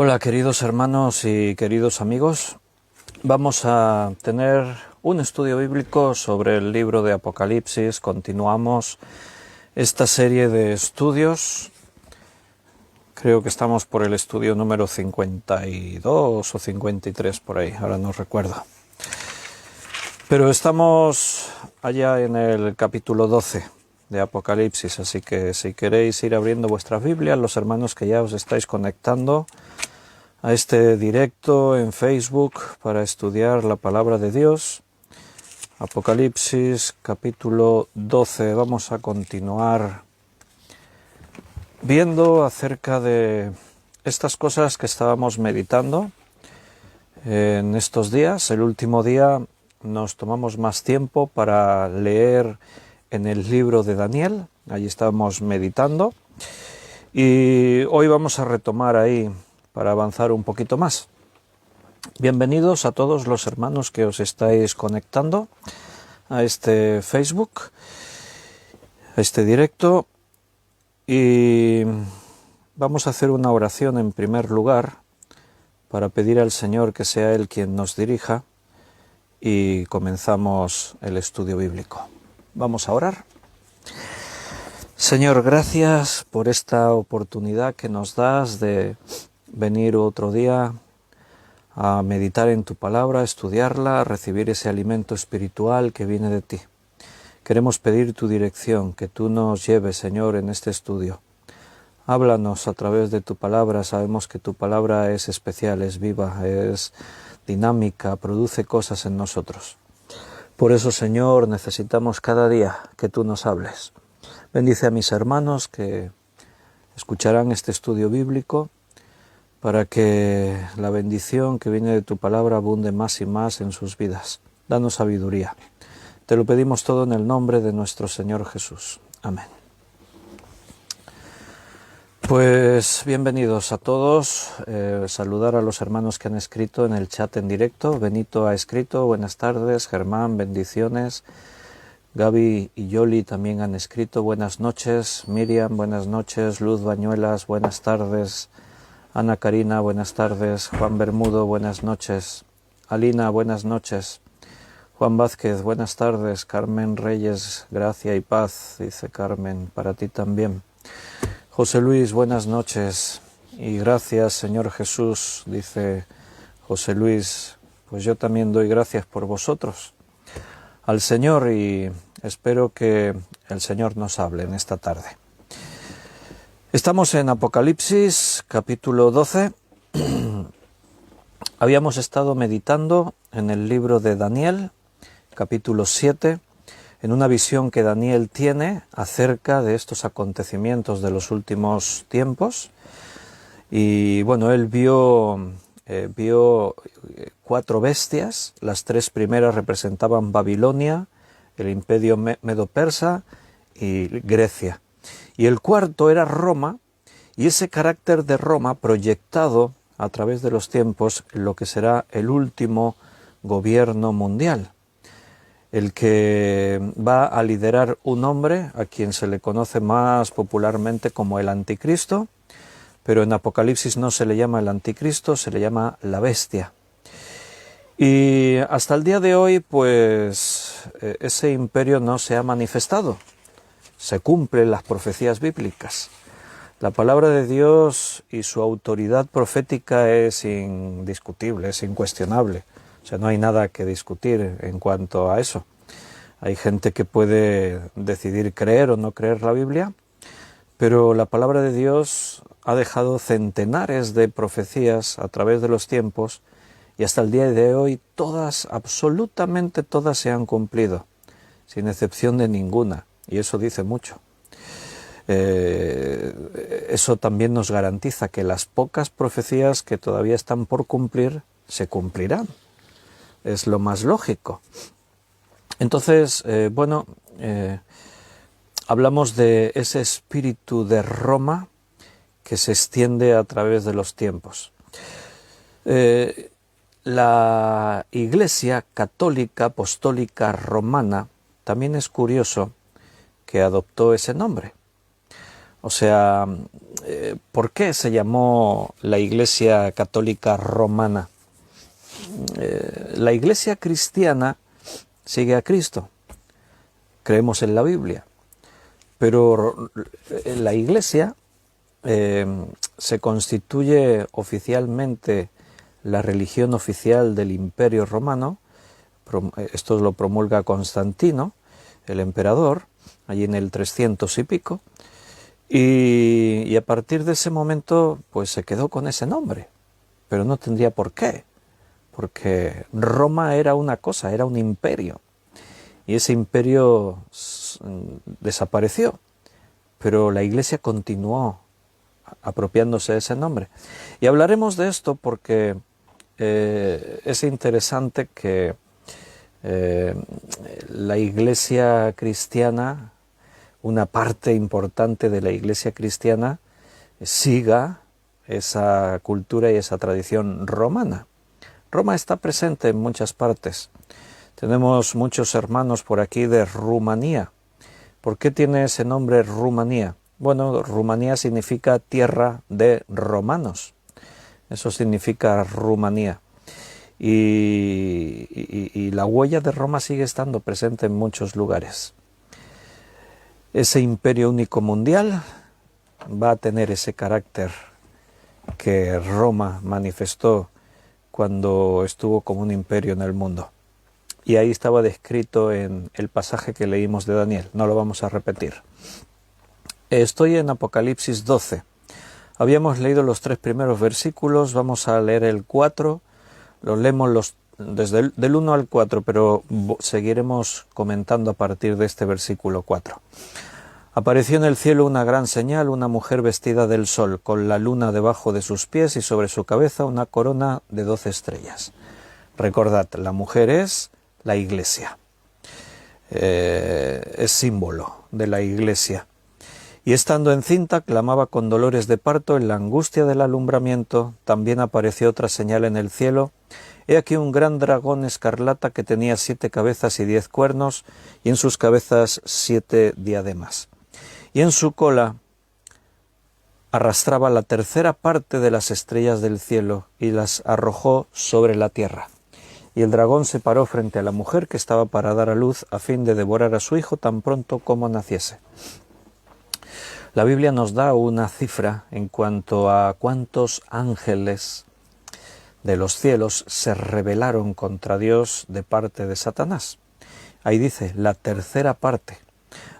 Hola queridos hermanos y queridos amigos, vamos a tener un estudio bíblico sobre el libro de Apocalipsis. Continuamos esta serie de estudios, creo que estamos por el estudio número 52 o 53 por ahí, ahora no recuerdo. Pero estamos allá en el capítulo 12 de Apocalipsis, así que si queréis ir abriendo vuestras Biblias, los hermanos que ya os estáis conectando a este directo en Facebook para estudiar la palabra de Dios. Apocalipsis capítulo 12. Vamos a continuar viendo acerca de estas cosas que estábamos meditando en estos días. El último día nos tomamos más tiempo para leer en el libro de Daniel. Allí estábamos meditando y hoy vamos a retomar ahí para avanzar un poquito más. Bienvenidos a todos los hermanos que os estáis conectando a este Facebook, a este directo, y vamos a hacer una oración en primer lugar para pedir al Señor que sea Él quien nos dirija y comenzamos el estudio bíblico. Vamos a orar. Señor, gracias por esta oportunidad que nos das de venir otro día a meditar en tu palabra, a estudiarla, a recibir ese alimento espiritual que viene de ti. Queremos pedir tu dirección, que tú nos lleves, Señor, en este estudio. Háblanos a través de tu palabra. Sabemos que tu palabra es especial, es viva, es dinámica, produce cosas en nosotros. Por eso, Señor, necesitamos cada día que tú nos hables. Bendice a mis hermanos que escucharán este estudio bíblico, para que la bendición que viene de tu palabra abunde más y más en sus vidas. Danos sabiduría. Te lo pedimos todo en el nombre de nuestro Señor Jesús. Amén. Pues bienvenidos a todos. Saludar a los hermanos que han escrito en el chat en directo. Benito ha escrito, buenas tardes. Germán, bendiciones. Gaby y Yoli también han escrito, buenas noches. Miriam, buenas noches. Luz Bañuelas, buenas tardes. Ana Karina, buenas tardes. Juan Bermudo, buenas noches. Alina, buenas noches. Juan Vázquez, buenas tardes. Carmen Reyes, gracia y paz, dice Carmen, para ti también. José Luis, buenas noches. Y gracias, Señor Jesús, dice José Luis. Pues yo también doy gracias por vosotros al Señor y espero que el Señor nos hable en esta tarde. Estamos en Apocalipsis, capítulo 12. Habíamos estado meditando en el libro de Daniel, capítulo 7, en una visión que Daniel tiene acerca de estos acontecimientos de los últimos tiempos. Y bueno, él vio 4 bestias. Las 3 primeras representaban Babilonia, el imperio medo-persa y Grecia. Y el cuarto era Roma, y ese carácter de Roma proyectado a través de los tiempos en lo que será el último gobierno mundial, el que va a liderar un hombre a quien se le conoce más popularmente como el Anticristo, pero en Apocalipsis no se le llama el Anticristo, se le llama la bestia. Y hasta el día de hoy, pues, ese imperio no se ha manifestado. Se cumplen las profecías bíblicas. La palabra de Dios y su autoridad profética es indiscutible, es incuestionable. O sea, no hay nada que discutir en cuanto a eso. Hay gente que puede decidir creer o no creer la Biblia, pero la palabra de Dios ha dejado centenares de profecías a través de los tiempos y hasta el día de hoy todas, absolutamente todas se han cumplido, sin excepción de ninguna. Y eso dice mucho. Eso también nos garantiza que las pocas profecías que todavía están por cumplir se cumplirán. Es lo más lógico. Entonces, hablamos de ese espíritu de Roma que se extiende a través de los tiempos. La Iglesia Católica Apostólica Romana también es curioso que adoptó ese nombre. O sea, ¿por qué se llamó la Iglesia Católica Romana? La Iglesia cristiana sigue a Cristo, creemos en la Biblia, pero la Iglesia se constituye oficialmente la religión oficial del Imperio Romano. Esto lo promulga Constantino, el emperador, allí en el 300 y pico, y a partir de ese momento pues se quedó con ese nombre, pero no tendría por qué, porque Roma era una cosa, era un imperio, y ese imperio desapareció, pero la Iglesia continuó apropiándose de ese nombre. Y hablaremos de esto porque es interesante que la Iglesia cristiana, una parte importante de la Iglesia cristiana, siga esa cultura y esa tradición romana. Roma está presente en muchas partes. Tenemos muchos hermanos por aquí de Rumanía. ¿Por qué tiene ese nombre Rumanía? Bueno, Rumanía significa tierra de romanos. Eso significa Rumanía. Y la huella de Roma sigue estando presente en muchos lugares. Ese imperio único mundial va a tener ese carácter que Roma manifestó cuando estuvo como un imperio en el mundo. Y ahí estaba descrito en el pasaje que leímos de Daniel, no lo vamos a repetir. Estoy en Apocalipsis 12. Habíamos leído los 3 primeros versículos, vamos a leer el 4, los leemos desde del 1 al 4, pero seguiremos comentando a partir de este versículo 4. Apareció en el cielo una gran señal, una mujer vestida del sol, con la luna debajo de sus pies y sobre su cabeza una corona de 12 estrellas. Recordad, la mujer es la Iglesia, es símbolo de la Iglesia. Y estando encinta, clamaba con dolores de parto en la angustia del alumbramiento. También apareció otra señal en el cielo. He aquí un gran dragón escarlata que tenía 7 cabezas y 10 cuernos, y en sus cabezas 7 diademas. Y en su cola arrastraba la tercera parte de las estrellas del cielo, y las arrojó sobre la tierra. Y el dragón se paró frente a la mujer que estaba para dar a luz, a fin de devorar a su hijo tan pronto como naciese. La Biblia nos da una cifra en cuanto a cuántos ángeles de los cielos se rebelaron contra Dios de parte de Satanás. Ahí dice la tercera parte.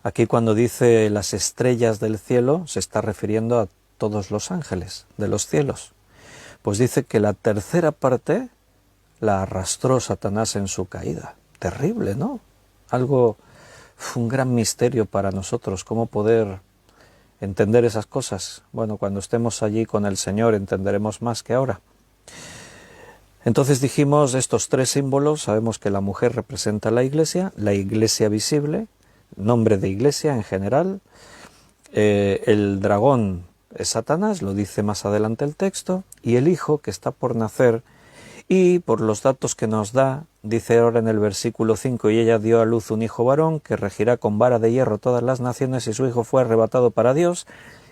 Aquí cuando dice las estrellas del cielo se está refiriendo a todos los ángeles de los cielos. Pues dice que la tercera parte la arrastró Satanás en su caída. Terrible, ¿no? Un gran misterio para nosotros, cómo poder entender esas cosas. Bueno, cuando estemos allí con el Señor entenderemos más que ahora. Entonces dijimos estos 3 símbolos. Sabemos que la mujer representa la iglesia visible, nombre de iglesia en general. El dragón es Satanás, lo dice más adelante el texto, y el hijo que está por nacer. Y por los datos que nos da, dice ahora en el versículo 5, y ella dio a luz un hijo varón que regirá con vara de hierro todas las naciones, y su hijo fue arrebatado para Dios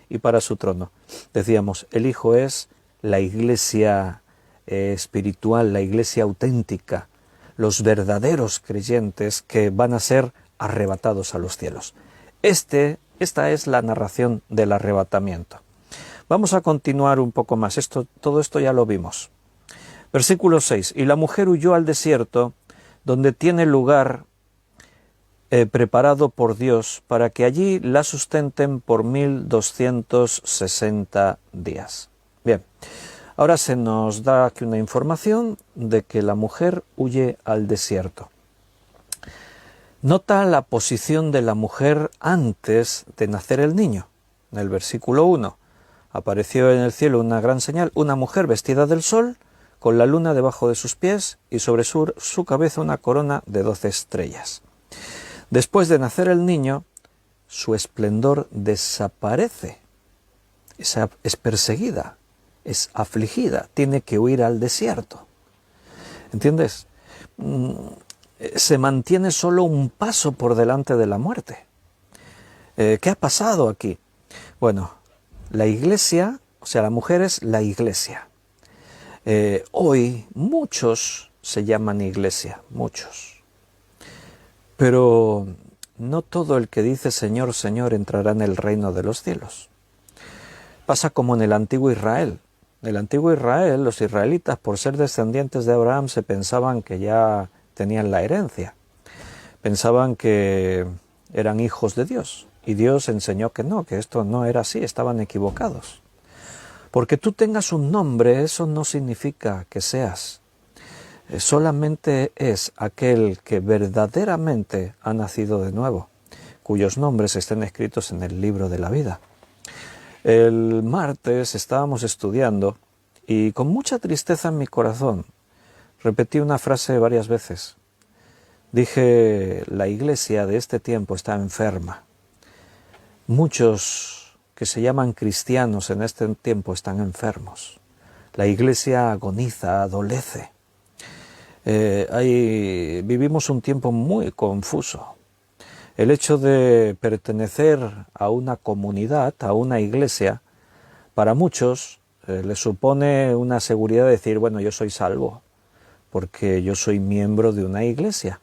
y para su trono. Decíamos, el hijo es la iglesia espiritual, la iglesia auténtica, los verdaderos creyentes que van a ser arrebatados a los cielos. Esta es la narración del arrebatamiento. Vamos a continuar un poco más. Todo esto ya lo vimos. Versículo 6. Y la mujer huyó al desierto, donde tiene lugar preparado por Dios, para que allí la sustenten por 1260 días. Bien, ahora se nos da aquí una información de que la mujer huye al desierto. Nota la posición de la mujer antes de nacer el niño. En el versículo 1, apareció en el cielo una gran señal, una mujer vestida del sol, con la luna debajo de sus pies y sobre su cabeza una corona de 12 estrellas. Después de nacer el niño, su esplendor desaparece. Es perseguida, es afligida, tiene que huir al desierto. ¿Entiendes? Se mantiene solo un paso por delante de la muerte. ¿Qué ha pasado aquí? Bueno, La iglesia, o sea, la mujer es la iglesia. Hoy muchos se llaman iglesia, muchos. Pero no todo el que dice Señor, Señor entrará en el reino de los cielos. Pasa como en el antiguo Israel. En el antiguo Israel, los israelitas, por ser descendientes de Abraham, se pensaban que ya tenían la herencia. Pensaban que eran hijos de Dios. Y Dios enseñó que no, que esto no era así, estaban equivocados. Porque tú tengas un nombre, eso no significa que seas. Solamente es aquel que verdaderamente ha nacido de nuevo, cuyos nombres estén escritos en el libro de la vida. El martes estábamos estudiando y con mucha tristeza en mi corazón repetí una frase varias veces. Dije, la iglesia de este tiempo está enferma. Muchos que se llaman cristianos en este tiempo están enfermos. La iglesia agoniza, adolece. Vivimos un tiempo muy confuso. El hecho de pertenecer a una comunidad, a una iglesia, para muchos les supone una seguridad de decir, bueno, yo soy salvo, porque yo soy miembro de una iglesia.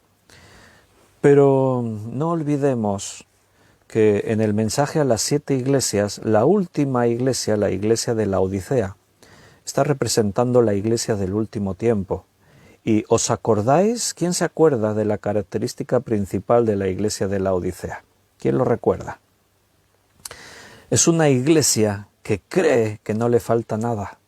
Pero no olvidemos que en el mensaje a las 7 iglesias, la última iglesia, la iglesia de Laodicea, está representando la iglesia del último tiempo. ¿Y os acordáis? ¿Quién se acuerda de la característica principal de la iglesia de Laodicea? ¿Quién lo recuerda? Es una iglesia que cree que no le falta nada.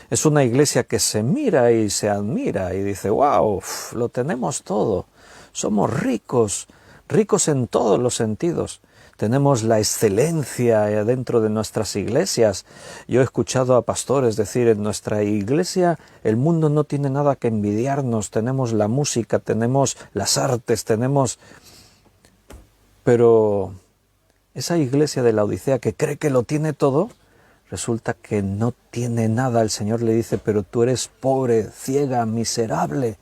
Es una iglesia que se mira y se admira y dice, wow, lo tenemos todo. Somos ricos, ricos en todos los sentidos. Tenemos la excelencia dentro de nuestras iglesias. Yo he escuchado a pastores decir, en nuestra iglesia el mundo no tiene nada que envidiarnos. Tenemos la música, tenemos las artes, tenemos... Pero esa iglesia de la Odisea que cree que lo tiene todo, resulta que no tiene nada. El Señor le dice, pero tú eres pobre, ciega, miserable.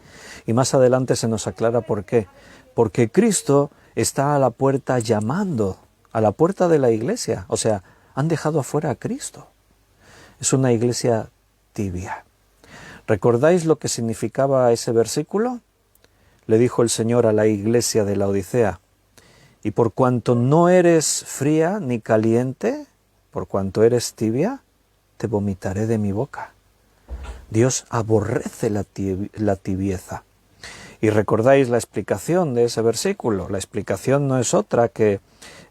Y más adelante se nos aclara por qué. Porque Cristo está a la puerta llamando, a la puerta de la iglesia. O sea, han dejado afuera a Cristo. Es una iglesia tibia. ¿Recordáis lo que significaba ese versículo? Le dijo el Señor a la iglesia de la Odisea, y por cuanto no eres fría ni caliente, por cuanto eres tibia, te vomitaré de mi boca. Dios aborrece la tibieza. Y recordáis la explicación de ese versículo. La explicación no es otra que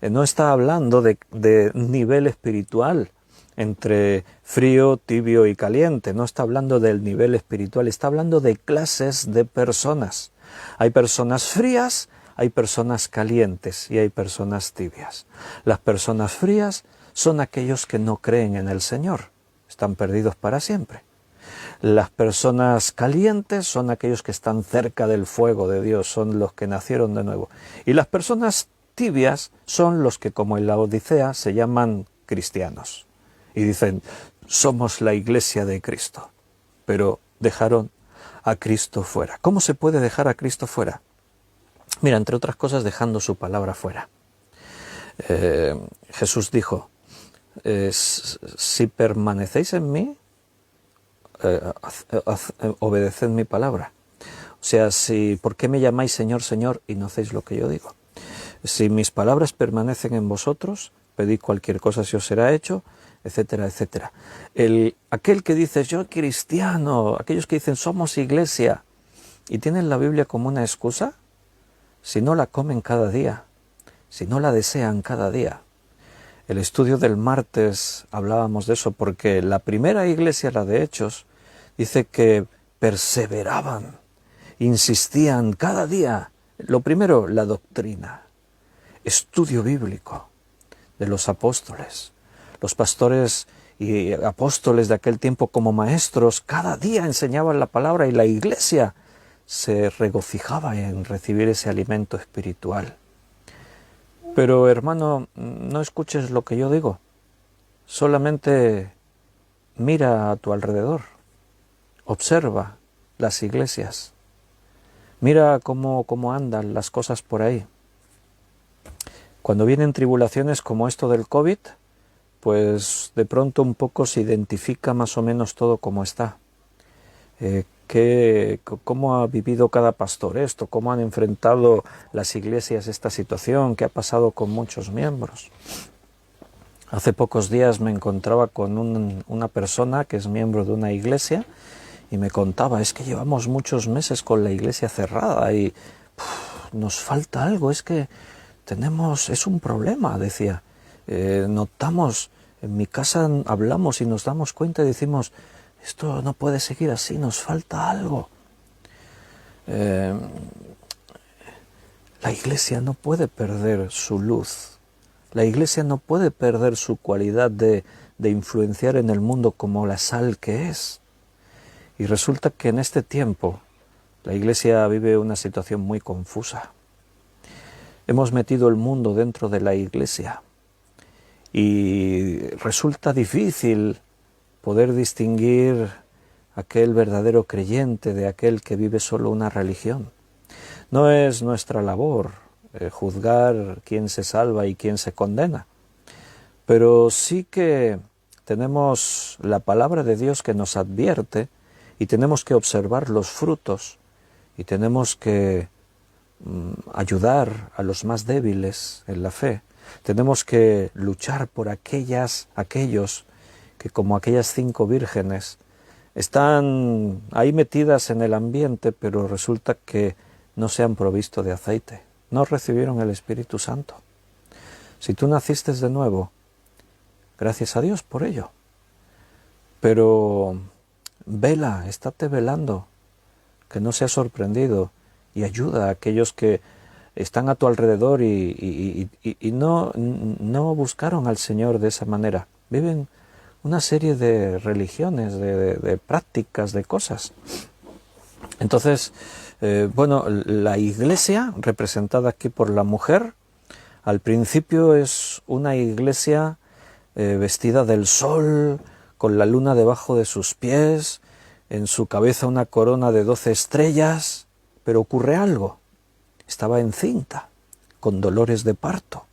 no está hablando de nivel espiritual entre frío, tibio y caliente. No está hablando del nivel espiritual, está hablando de clases de personas. Hay personas frías, hay personas calientes y hay personas tibias. Las personas frías son aquellos que no creen en el Señor, están perdidos para siempre. Las personas calientes son aquellos que están cerca del fuego de Dios, son los que nacieron de nuevo. Y las personas tibias son los que, como en la Odisea, se llaman cristianos. Y dicen, somos la iglesia de Cristo, pero dejaron a Cristo fuera. ¿Cómo se puede dejar a Cristo fuera? Mira, entre otras cosas, dejando su palabra fuera. Jesús dijo, si permanecéis en mí, obedeced mi palabra. O sea, ¿por qué me llamáis Señor, Señor y no hacéis lo que yo digo? Si mis palabras permanecen en vosotros, pedid cualquier cosa si os será hecho, etcétera, etcétera. Aquel que dice, yo cristiano, aquellos que dicen, somos iglesia, y tienen la Biblia como una excusa, si no la comen cada día, si no la desean cada día. El estudio del martes hablábamos de eso, porque la primera iglesia, la de Hechos, dice que perseveraban, insistían cada día. Lo primero, la doctrina, estudio bíblico de los apóstoles. Los pastores y apóstoles de aquel tiempo como maestros cada día enseñaban la palabra y la iglesia se regocijaba en recibir ese alimento espiritual. Pero hermano, no escuches lo que yo digo, solamente mira a tu alrededor, observa las iglesias, mira cómo andan las cosas por ahí. Cuando vienen tribulaciones como esto del COVID, pues de pronto un poco se identifica más o menos todo como está. ¿Cómo ha vivido cada pastor esto? ¿Cómo han enfrentado las iglesias esta situación? ¿Qué ha pasado con muchos miembros? Hace pocos días me encontraba con una persona que es miembro de una iglesia y me contaba, es que llevamos muchos meses con la iglesia cerrada y nos falta algo, es que es un problema, decía. Notamos, en mi casa hablamos y nos damos cuenta y decimos, esto no puede seguir así, nos falta algo. La iglesia no puede perder su luz. La iglesia no puede perder su cualidad de influenciar en el mundo como la sal que es. Y resulta que en este tiempo la iglesia vive una situación muy confusa. Hemos metido el mundo dentro de la iglesia y resulta difícil poder distinguir aquel verdadero creyente de aquel que vive solo una religión. No es nuestra labor juzgar quién se salva y quién se condena, pero sí que tenemos la palabra de Dios que nos advierte y tenemos que observar los frutos y tenemos que ayudar a los más débiles en la fe. Tenemos que luchar por aquellos que, como aquellas 5 vírgenes, están ahí metidas en el ambiente, pero resulta que no se han provisto de aceite, no recibieron el Espíritu Santo. Si tú naciste de nuevo, gracias a Dios por ello, pero vela, estate velando, que no seas sorprendido, y ayuda a aquellos que están a tu alrededor y no buscaron al Señor de esa manera. Viven una serie de religiones, de prácticas, de cosas. Entonces, la iglesia, representada aquí por la mujer, al principio es una iglesia vestida del sol, con la luna debajo de sus pies, en su cabeza una corona de 12 estrellas, pero ocurre algo. Estaba encinta, con dolores de parto.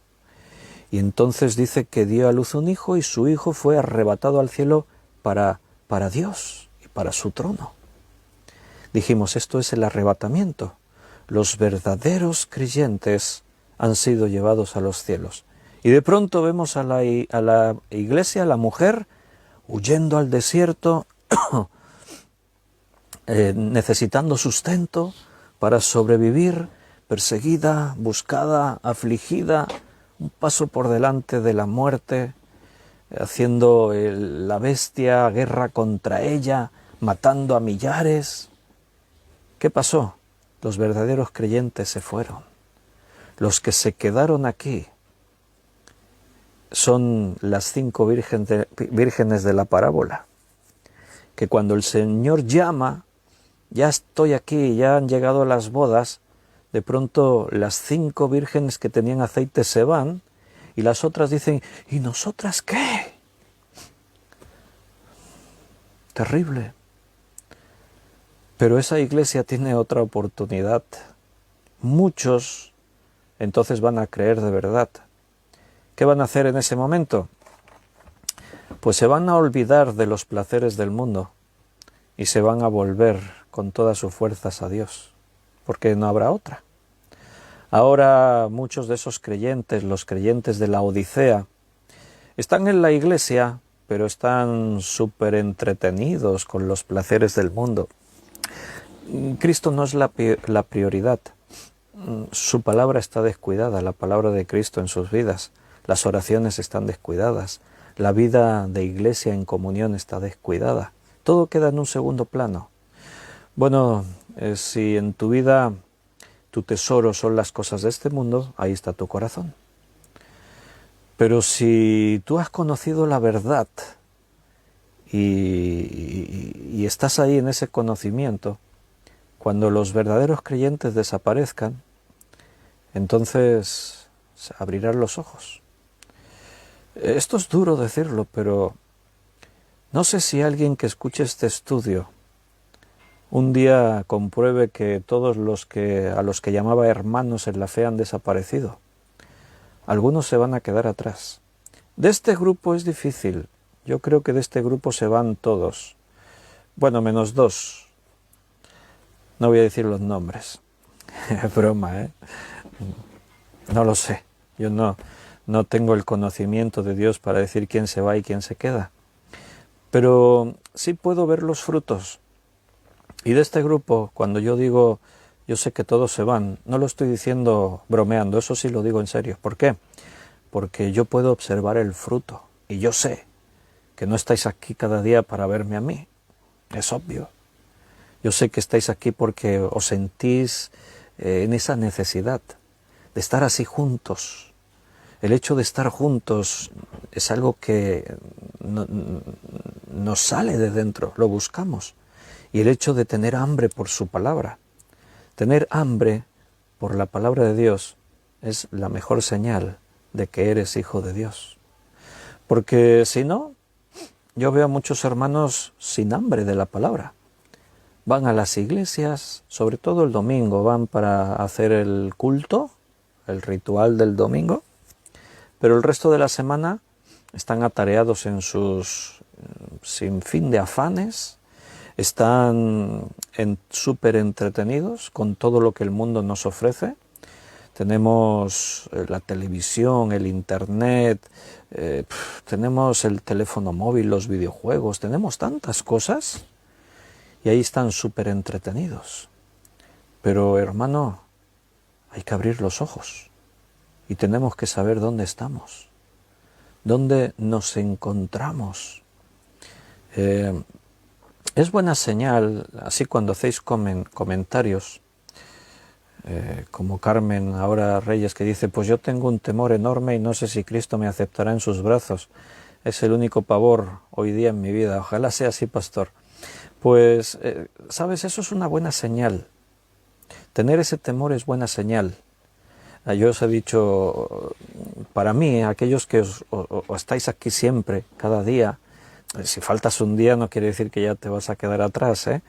Y entonces dice que dio a luz un hijo y su hijo fue arrebatado al cielo para Dios y para su trono. Dijimos, esto es el arrebatamiento. Los verdaderos creyentes han sido llevados a los cielos. Y de pronto vemos a la iglesia, a la mujer, huyendo al desierto, necesitando sustento para sobrevivir, perseguida, buscada, afligida, un paso por delante de la muerte, haciendo la bestia guerra contra ella, matando a millares. ¿Qué pasó? Los verdaderos creyentes se fueron. Los que se quedaron aquí son las 5 vírgenes de la parábola, que cuando el Señor llama, ya estoy aquí, ya han llegado las bodas, de pronto las 5 vírgenes que tenían aceite se van y las otras dicen, ¿y nosotras qué? Terrible. Pero esa iglesia tiene otra oportunidad. Muchos entonces van a creer de verdad. ¿Qué van a hacer en ese momento? Pues se van a olvidar de los placeres del mundo y se van a volver con todas sus fuerzas a Dios, porque no habrá otra. Ahora muchos de esos creyentes, los creyentes de la Odisea, están en la iglesia, pero están súper entretenidos con los placeres del mundo. Cristo no es la prioridad. Su palabra está descuidada, la palabra de Cristo en sus vidas. Las oraciones están descuidadas. La vida de iglesia en comunión está descuidada. Todo queda en un segundo plano. Bueno, si en tu vida tu tesoro son las cosas de este mundo, ahí está tu corazón. Pero si tú has conocido la verdad y estás ahí en ese conocimiento, cuando los verdaderos creyentes desaparezcan, entonces se abrirán los ojos. Esto es duro decirlo, pero no sé si alguien que escuche este estudio un día compruebe que todos a los que llamaba hermanos en la fe han desaparecido. Algunos se van a quedar atrás De este grupo es difícil. Yo creo que de este grupo se van todos. Bueno, menos dos. No voy a decir los nombres. Es broma, ¿eh? No lo sé. Yo no tengo el conocimiento de Dios para decir quién se va y quién se queda. Pero sí puedo ver los frutos. Y de este grupo, cuando yo digo, yo sé que todos se van, no lo estoy diciendo bromeando, eso sí lo digo en serio. ¿Por qué? Porque yo puedo observar el fruto. Y yo sé que no estáis aquí cada día para verme a mí. Es obvio. Yo sé que estáis aquí porque os sentís en esa necesidad de estar así juntos. El hecho de estar juntos es algo que nos sale de dentro, lo buscamos. Y el hecho de tener hambre por su palabra, tener hambre por la palabra de Dios es la mejor señal de que eres hijo de Dios. Porque si no, yo veo a muchos hermanos sin hambre de la palabra. Van a las iglesias, sobre todo el domingo, van para hacer el culto, el ritual del domingo, pero el resto de la semana están atareados en sus sinfín de afanes, están súper entretenidos con todo lo que el mundo nos ofrece. Tenemos la televisión, el internet, tenemos el teléfono móvil, los videojuegos, tenemos tantas cosas y ahí están súper entretenidos. Pero hermano, hay que abrir los ojos y tenemos que saber dónde estamos, dónde nos encontramos. Es buena señal, así cuando hacéis comentarios, como Carmen ahora Reyes, que dice, pues yo tengo un temor enorme y no sé si Cristo me aceptará en sus brazos. Es el único pavor hoy día en mi vida. Ojalá sea así, pastor. Pues, ¿sabes? Eso es una buena señal. Tener ese temor es buena señal. Yo os he dicho, para mí, aquellos que os estáis aquí siempre, cada día, si faltas un día no quiere decir que ya te vas a quedar atrás, ¿eh?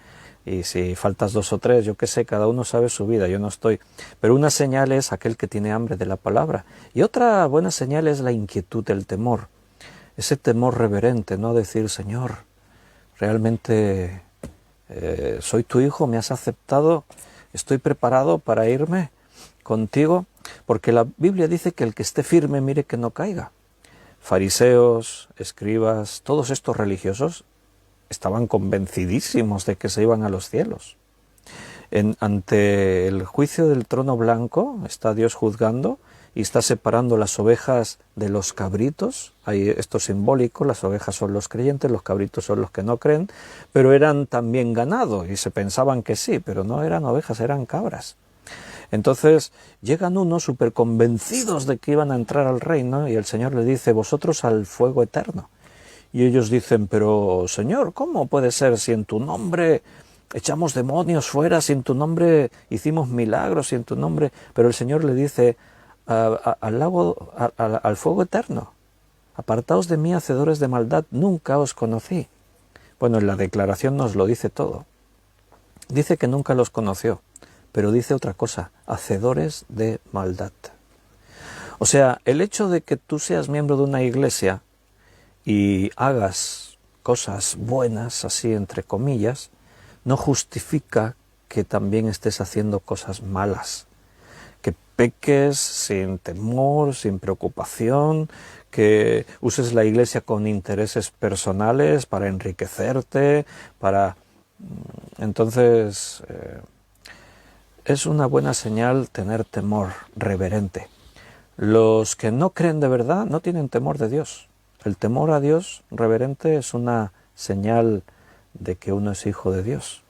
Y si faltas 2 o 3, yo qué sé, cada uno sabe su vida, yo no estoy. Pero una señal es aquel que tiene hambre de la palabra. Y otra buena señal es la inquietud, el temor. Ese temor reverente, no decir, Señor, realmente soy tu hijo, me has aceptado, estoy preparado para irme contigo. Porque la Biblia dice que el que esté firme mire que no caiga. Fariseos, escribas, todos estos religiosos estaban convencidísimos de que se iban a los cielos. Ante el juicio del trono blanco está Dios juzgando y está separando las ovejas de los cabritos. Hay esto simbólico, las ovejas son los creyentes, los cabritos son los que no creen, pero eran también ganado y se pensaban que sí, pero no eran ovejas, eran cabras. Entonces llegan unos súper convencidos de que iban a entrar al reino y el Señor le dice, vosotros al fuego eterno. Y ellos dicen, pero Señor, ¿cómo puede ser si en tu nombre echamos demonios fuera, si en tu nombre hicimos milagros, si en tu nombre... Pero el Señor le dice, al fuego eterno, apartaos de mí, hacedores de maldad, nunca os conocí. Bueno, en la declaración nos lo dice todo. Dice que nunca los conoció, pero dice otra cosa, hacedores de maldad. O sea, el hecho de que tú seas miembro de una iglesia y hagas cosas buenas, así entre comillas, no justifica que también estés haciendo cosas malas. Que peques sin temor, sin preocupación, que uses la iglesia con intereses personales para enriquecerte, para... Entonces, es una buena señal tener temor reverente. Los que no creen de verdad no tienen temor de Dios. El temor a Dios reverente es una señal de que uno es hijo de Dios.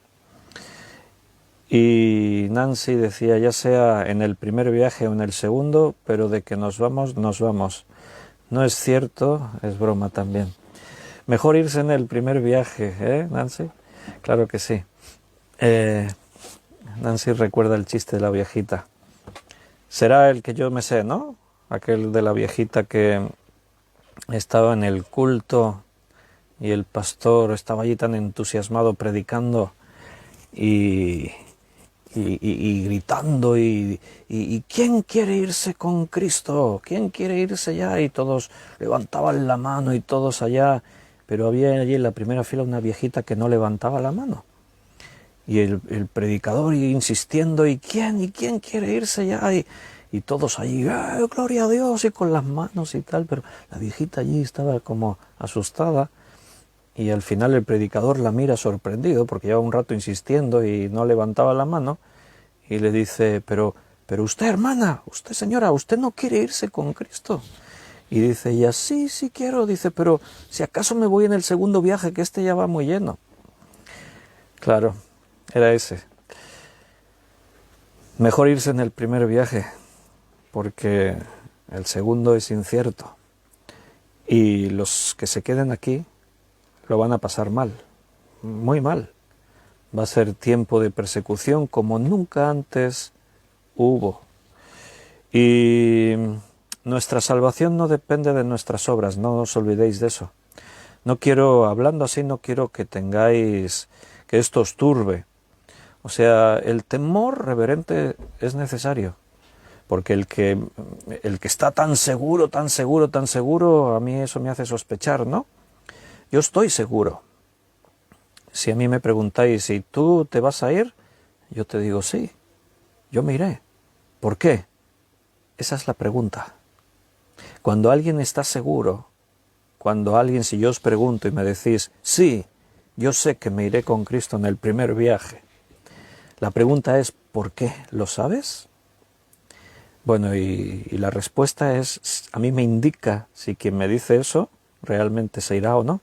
Y Nancy decía, ya sea en el primer viaje o en el segundo, pero de que nos vamos, nos vamos. No es cierto, es broma también. Mejor irse en el primer viaje, ¿eh, Nancy? Claro que sí. Nancy recuerda el chiste de la viejita. Será el que yo me sé, ¿no? Aquel de la viejita que estaba en el culto y el pastor estaba allí tan entusiasmado predicando y y gritando y ¿quién quiere irse con Cristo? ¿Quién quiere irse ya? Y todos levantaban la mano y todos allá, pero había allí en la primera fila una viejita que no levantaba la mano. Y el predicador insistiendo, ¿y quién quiere irse ya? Y todos allí, gloria a Dios, y con las manos y tal, pero la viejita allí estaba como asustada. Y al final el predicador la mira sorprendido, porque lleva un rato insistiendo y no levantaba la mano, y le dice, pero usted, hermana, usted, señora, ¿usted no quiere irse con Cristo? Y dice ella, sí quiero, dice, pero si acaso me voy en el segundo viaje, que este ya va muy lleno. Claro, era ese. Mejor irse en el primer viaje, porque el segundo es incierto. Y los que se queden aquí lo van a pasar mal, muy mal. Va a ser tiempo de persecución como nunca antes hubo. Y nuestra salvación no depende de nuestras obras, no os olvidéis de eso. No quiero, hablando así, no quiero que tengáis, que esto os turbe. O sea, el temor reverente es necesario, porque el que está tan seguro, a mí eso me hace sospechar, ¿no? Yo estoy seguro. Si a mí me preguntáis si tú te vas a ir, yo te digo sí, yo me iré. ¿Por qué? Esa es la pregunta. Cuando alguien está seguro, si yo os pregunto y me decís, sí, yo sé que me iré con Cristo en el primer viaje, la pregunta es, ¿por qué? ¿Lo sabes? Bueno, y la respuesta es, a mí me indica si quien me dice eso realmente se irá o no.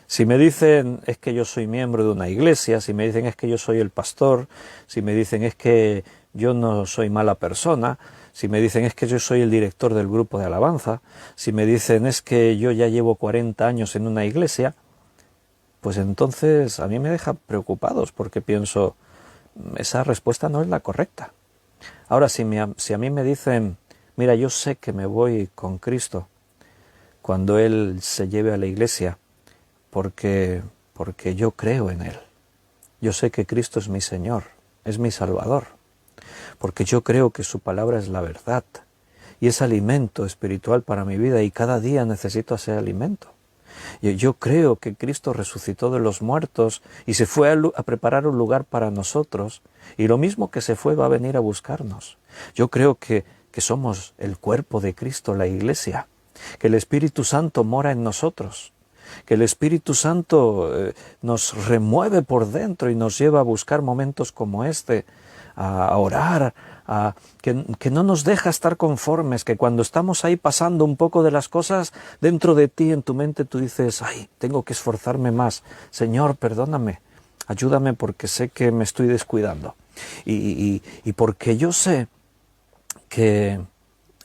Si me dicen es que yo soy miembro de una iglesia, si me dicen es que yo soy el pastor, si me dicen es que yo no soy mala persona, si me dicen es que yo soy el director del grupo de alabanza, si me dicen es que yo ya llevo 40 años en una iglesia, pues entonces a mí me deja preocupados porque pienso, esa respuesta no es la correcta. Ahora, si a mí me dicen, mira, yo sé que me voy con Cristo cuando Él se lleve a la iglesia, porque yo creo en Él. Yo sé que Cristo es mi Señor, es mi Salvador, porque yo creo que su palabra es la verdad y es alimento espiritual para mi vida y cada día necesito ese alimento. Yo creo que Cristo resucitó de los muertos y se fue a preparar un lugar para nosotros, y lo mismo que se fue va a venir a buscarnos. Yo creo que somos el cuerpo de Cristo, la Iglesia, que el Espíritu Santo mora en nosotros, que el Espíritu Santo nos remueve por dentro y nos lleva a buscar momentos como este, a orar, que no nos deja estar conformes, que cuando estamos ahí pasando un poco de las cosas, dentro de ti, en tu mente, tú dices, ay, tengo que esforzarme más, Señor, perdóname, ayúdame porque sé que me estoy descuidando, y porque yo sé que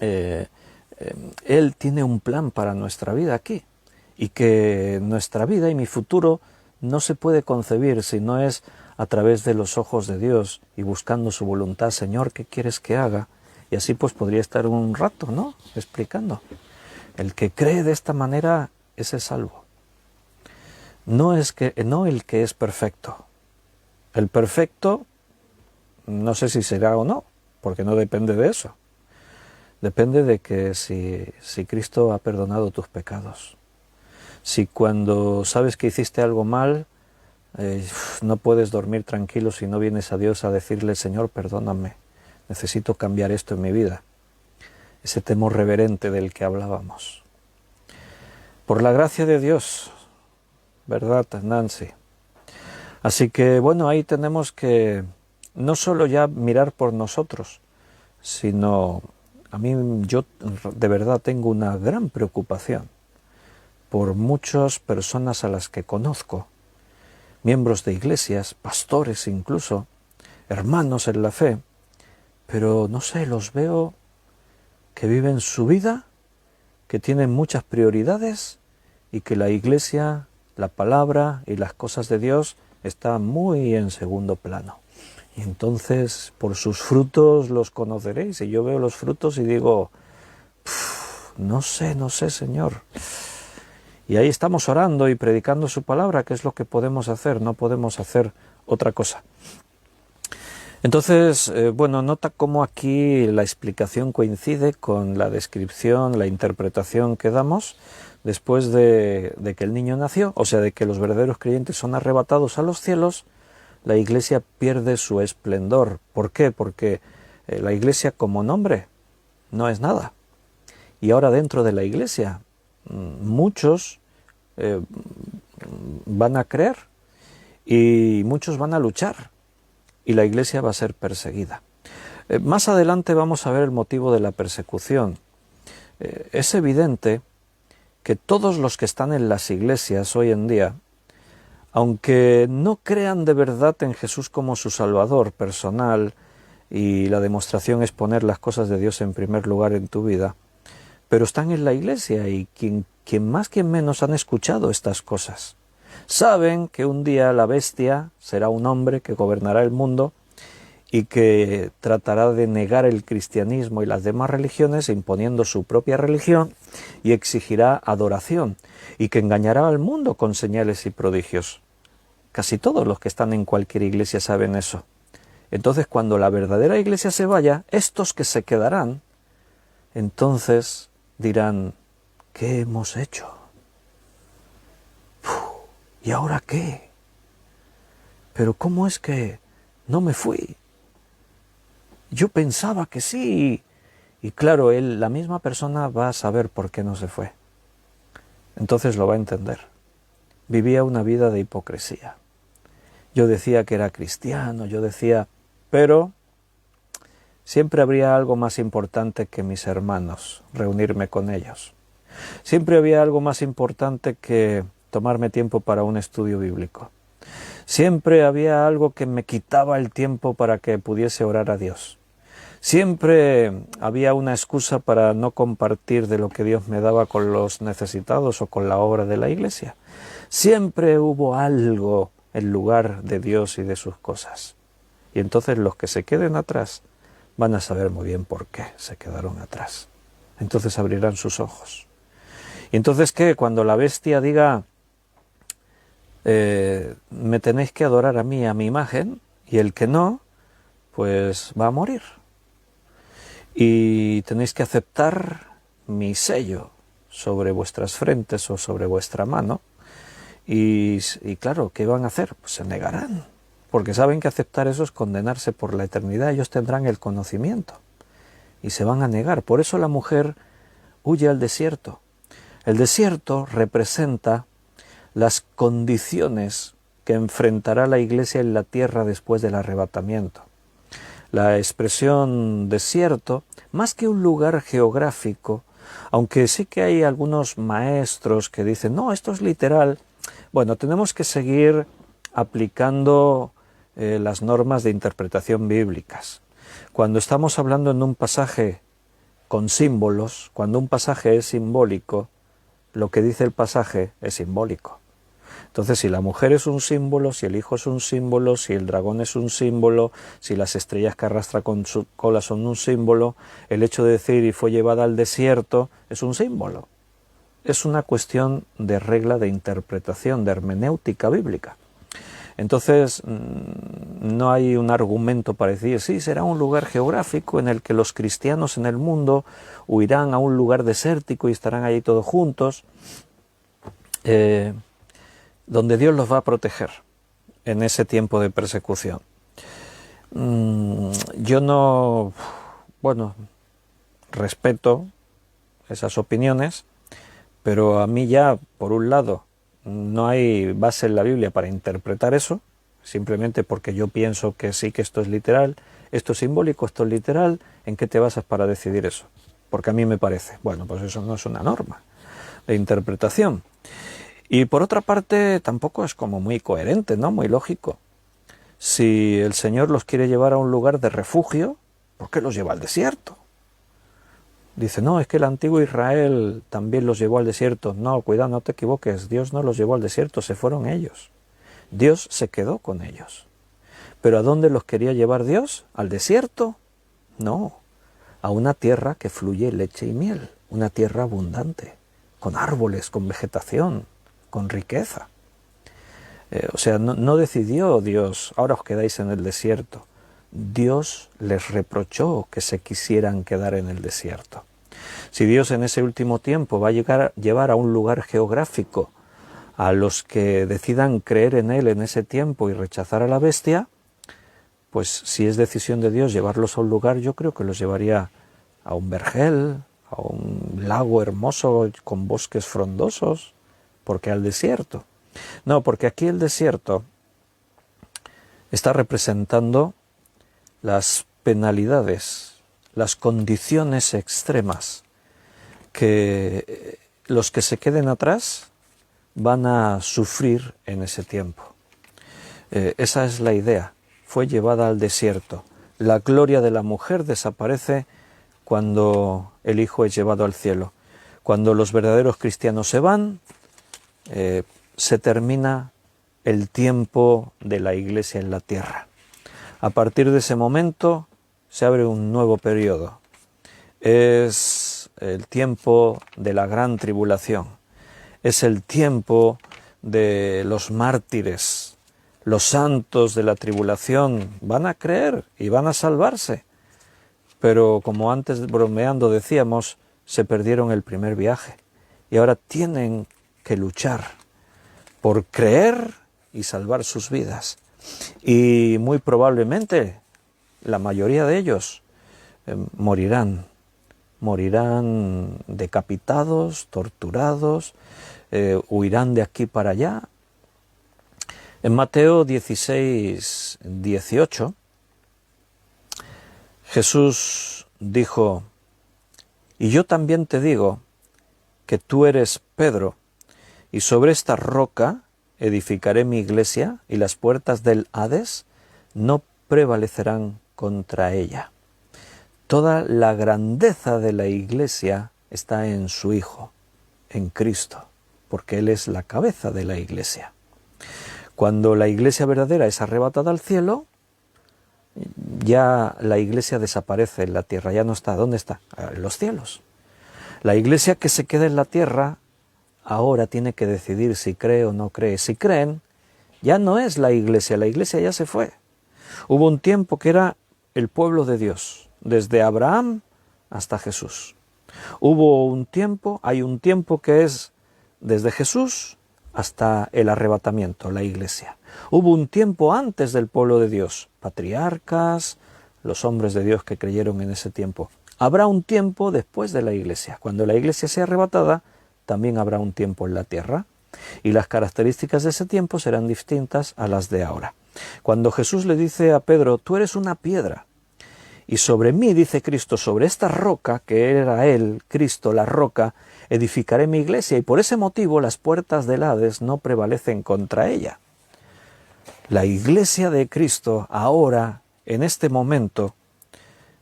Él tiene un plan para nuestra vida aquí, y que nuestra vida y mi futuro no se puede concebir si no es a través de los ojos de Dios y buscando su voluntad. Señor, ¿qué quieres que haga? Y así pues podría estar un rato, ¿no?, explicando. El que cree de esta manera, ese es salvo. No el que es perfecto. El perfecto, no sé si será o no, porque no depende de eso. Depende de que si Cristo ha perdonado tus pecados. Si cuando sabes que hiciste algo mal, no puedes dormir tranquilo si no vienes a Dios a decirle, Señor, perdóname, necesito cambiar esto en mi vida. Ese temor reverente del que hablábamos. Por la gracia de Dios, ¿verdad, Nancy? Así que, bueno, ahí tenemos que no solo ya mirar por nosotros, sino yo de verdad tengo una gran preocupación por muchas personas a las que conozco, miembros de iglesias, pastores incluso, hermanos en la fe, pero no sé, los veo que viven su vida, que tienen muchas prioridades y que la iglesia, la palabra y las cosas de Dios están muy en segundo plano. Y entonces, por sus frutos los conoceréis. Y yo veo los frutos y digo, no sé, Señor. Y ahí estamos orando y predicando su palabra, que es lo que podemos hacer, no podemos hacer otra cosa. Entonces, bueno, nota cómo aquí la explicación coincide con la descripción, la interpretación que damos después de que el niño nació, o sea, de que los verdaderos creyentes son arrebatados a los cielos. La Iglesia pierde su esplendor. ¿Por qué? Porque la Iglesia como nombre no es nada. Y ahora dentro de la Iglesia muchos van a creer y muchos van a luchar y la Iglesia va a ser perseguida. Más adelante vamos a ver el motivo de la persecución. Es evidente que todos los que están en las iglesias hoy en día, aunque no crean de verdad en Jesús como su Salvador personal, y la demostración es poner las cosas de Dios en primer lugar en tu vida, pero están en la iglesia y quien más quien menos han escuchado estas cosas. Saben que un día la bestia será un hombre que gobernará el mundo y que tratará de negar el cristianismo y las demás religiones imponiendo su propia religión y exigirá adoración y que engañará al mundo con señales y prodigios. Casi todos los que están en cualquier iglesia saben eso. Entonces, cuando la verdadera iglesia se vaya, estos que se quedarán, entonces dirán, ¿qué hemos hecho? ¿Y ahora qué? Pero ¿cómo es que no me fui? Yo pensaba que sí. Y claro, la misma persona va a saber por qué no se fue. Entonces lo va a entender. Vivía una vida de hipocresía. Yo decía que era cristiano, pero siempre habría algo más importante que mis hermanos, reunirme con ellos. Siempre había algo más importante que tomarme tiempo para un estudio bíblico. Siempre había algo que me quitaba el tiempo para que pudiese orar a Dios. Siempre había una excusa para no compartir de lo que Dios me daba con los necesitados o con la obra de la iglesia. Siempre hubo algo en lugar de Dios y de sus cosas. Y entonces los que se queden atrás van a saber muy bien por qué se quedaron atrás. Entonces abrirán sus ojos. Y entonces, ¿qué? Cuando la bestia diga, me tenéis que adorar a mí, a mi imagen, y el que no, pues va a morir. Y tenéis que aceptar mi sello sobre vuestras frentes o sobre vuestra mano. Y claro, ¿qué van a hacer? Pues se negarán, porque saben que aceptar eso es condenarse por la eternidad. Ellos tendrán el conocimiento y se van a negar. Por eso la mujer huye al desierto. El desierto representa las condiciones que enfrentará la iglesia en la tierra después del arrebatamiento. La expresión desierto, más que un lugar geográfico, aunque sí que hay algunos maestros que dicen, no, esto es literal. Bueno, tenemos que seguir aplicando las normas de interpretación bíblicas. Cuando estamos hablando en un pasaje con símbolos, cuando un pasaje es simbólico, lo que dice el pasaje es simbólico. Entonces, si la mujer es un símbolo, si el hijo es un símbolo, si el dragón es un símbolo, si las estrellas que arrastra con su cola son un símbolo, el hecho de decir y fue llevada al desierto es un símbolo. Es una cuestión de regla de interpretación, de hermenéutica bíblica. Entonces, no hay un argumento para decir, sí, será un lugar geográfico en el que los cristianos en el mundo huirán a un lugar desértico y estarán allí todos juntos, donde Dios los va a proteger en ese tiempo de persecución. Yo no, respeto esas opiniones, pero a mí ya, por un lado, no hay base en la Biblia para interpretar eso, simplemente porque yo pienso que sí, que esto es literal, esto es simbólico, esto es literal. ¿En qué te basas para decidir eso? Porque a mí me parece. Bueno, pues eso no es una norma de interpretación. Y por otra parte, tampoco es como muy coherente, ¿no? Muy lógico. Si el Señor los quiere llevar a un lugar de refugio, ¿por qué los lleva al desierto? Dice, no, es que el antiguo Israel también los llevó al desierto. No, cuidado, no te equivoques. Dios no los llevó al desierto, se fueron ellos. Dios se quedó con ellos. ¿Pero a dónde los quería llevar Dios? ¿Al desierto? No, a una tierra que fluye leche y miel, una tierra abundante, con árboles, con vegetación, con riqueza. O sea, no decidió Dios, ahora os quedáis en el desierto. Dios les reprochó que se quisieran quedar en el desierto. Si Dios en ese último tiempo va a llevar a un lugar geográfico a los que decidan creer en Él en ese tiempo y rechazar a la bestia, pues si es decisión de Dios llevarlos a un lugar, yo creo que los llevaría a un vergel, a un lago hermoso con bosques frondosos, porque al desierto. No, porque aquí el desierto está representando las penalidades, las condiciones extremas que los que se queden atrás van a sufrir en ese tiempo. Esa es la idea. Fue llevada al desierto. La gloria de la mujer desaparece cuando el Hijo es llevado al cielo. Cuando los verdaderos cristianos se van, se termina el tiempo de la Iglesia en la tierra. A partir de ese momento se abre un nuevo periodo. Es el tiempo de la gran tribulación. Es el tiempo de los mártires. Los santos de la tribulación van a creer y van a salvarse. Pero como antes bromeando decíamos, se perdieron el primer viaje. Y ahora tienen que luchar por creer y salvar sus vidas. Y muy probablemente la mayoría de ellos morirán decapitados, torturados, huirán de aquí para allá. En Mateo 16, 18, Jesús dijo: y yo también te digo que tú eres Pedro, y sobre esta roca edificaré mi iglesia, y las puertas del Hades no prevalecerán contra ella. Toda la grandeza de la iglesia está en su Hijo, en Cristo, porque Él es la cabeza de la iglesia. Cuando la iglesia verdadera es arrebatada al cielo, ya la iglesia desaparece en la tierra, ya no está. ¿Dónde está? En los cielos. La iglesia que se queda en la tierra ahora tiene que decidir si cree o no cree. Si creen, ya no es la iglesia ya se fue. Hubo un tiempo que era el pueblo de Dios, desde Abraham hasta Jesús. Hay un tiempo que es desde Jesús hasta el arrebatamiento, la iglesia. Hubo un tiempo antes del pueblo de Dios, patriarcas, los hombres de Dios que creyeron en ese tiempo. Habrá un tiempo después de la iglesia. Cuando la iglesia sea arrebatada, también habrá un tiempo en la tierra. Y las características de ese tiempo serán distintas a las de ahora. Cuando Jesús le dice a Pedro: tú eres una piedra, y sobre mí, dice Cristo, sobre esta roca, que era Él, Cristo, la roca, edificaré mi iglesia, y por ese motivo las puertas del Hades no prevalecen contra ella. La iglesia de Cristo ahora, en este momento,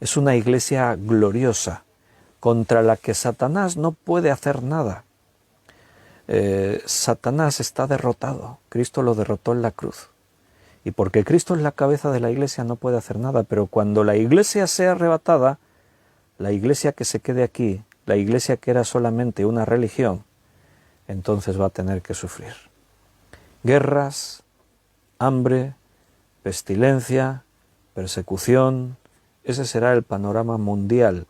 es una iglesia gloriosa, contra la que Satanás no puede hacer nada. Satanás está derrotado, Cristo lo derrotó en la cruz. Y porque Cristo es la cabeza de la iglesia no puede hacer nada, pero cuando la iglesia sea arrebatada, la iglesia que se quede aquí, la iglesia que era solamente una religión, entonces va a tener que sufrir guerras, hambre, pestilencia, persecución. Ese será el panorama mundial.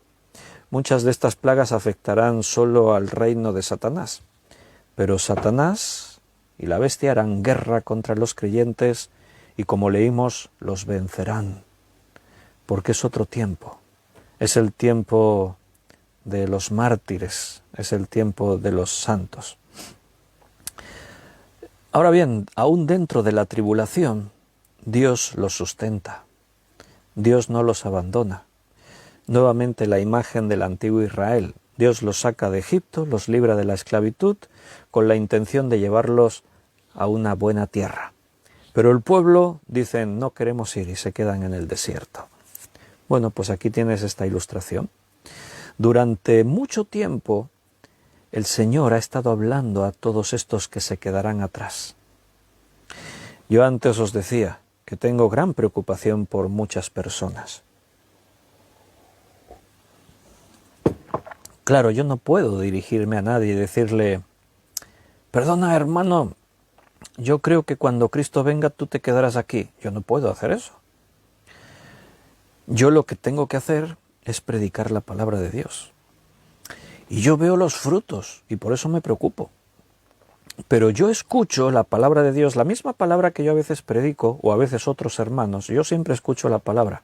Muchas de estas plagas afectarán solo al reino de Satanás, pero Satanás y la bestia harán guerra contra los creyentes y, como leímos, los vencerán, porque es otro tiempo. Es el tiempo de los mártires, es el tiempo de los santos. Ahora bien, aún dentro de la tribulación, Dios los sustenta. Dios no los abandona. Nuevamente la imagen del antiguo Israel. Dios los saca de Egipto, los libra de la esclavitud, con la intención de llevarlos a una buena tierra. Pero el pueblo dicen: no queremos ir, y se quedan en el desierto. Bueno, pues aquí tienes esta ilustración. Durante mucho tiempo el Señor ha estado hablando a todos estos que se quedarán atrás. Yo antes os decía que tengo gran preocupación por muchas personas. Claro, yo no puedo dirigirme a nadie y decirle: perdona, hermano, yo creo que cuando Cristo venga tú te quedarás aquí. Yo no puedo hacer eso. Yo lo que tengo que hacer es predicar la palabra de Dios. Y yo veo los frutos y por eso me preocupo. Pero yo escucho la palabra de Dios, la misma palabra que yo a veces predico, o a veces otros hermanos, yo siempre escucho la palabra.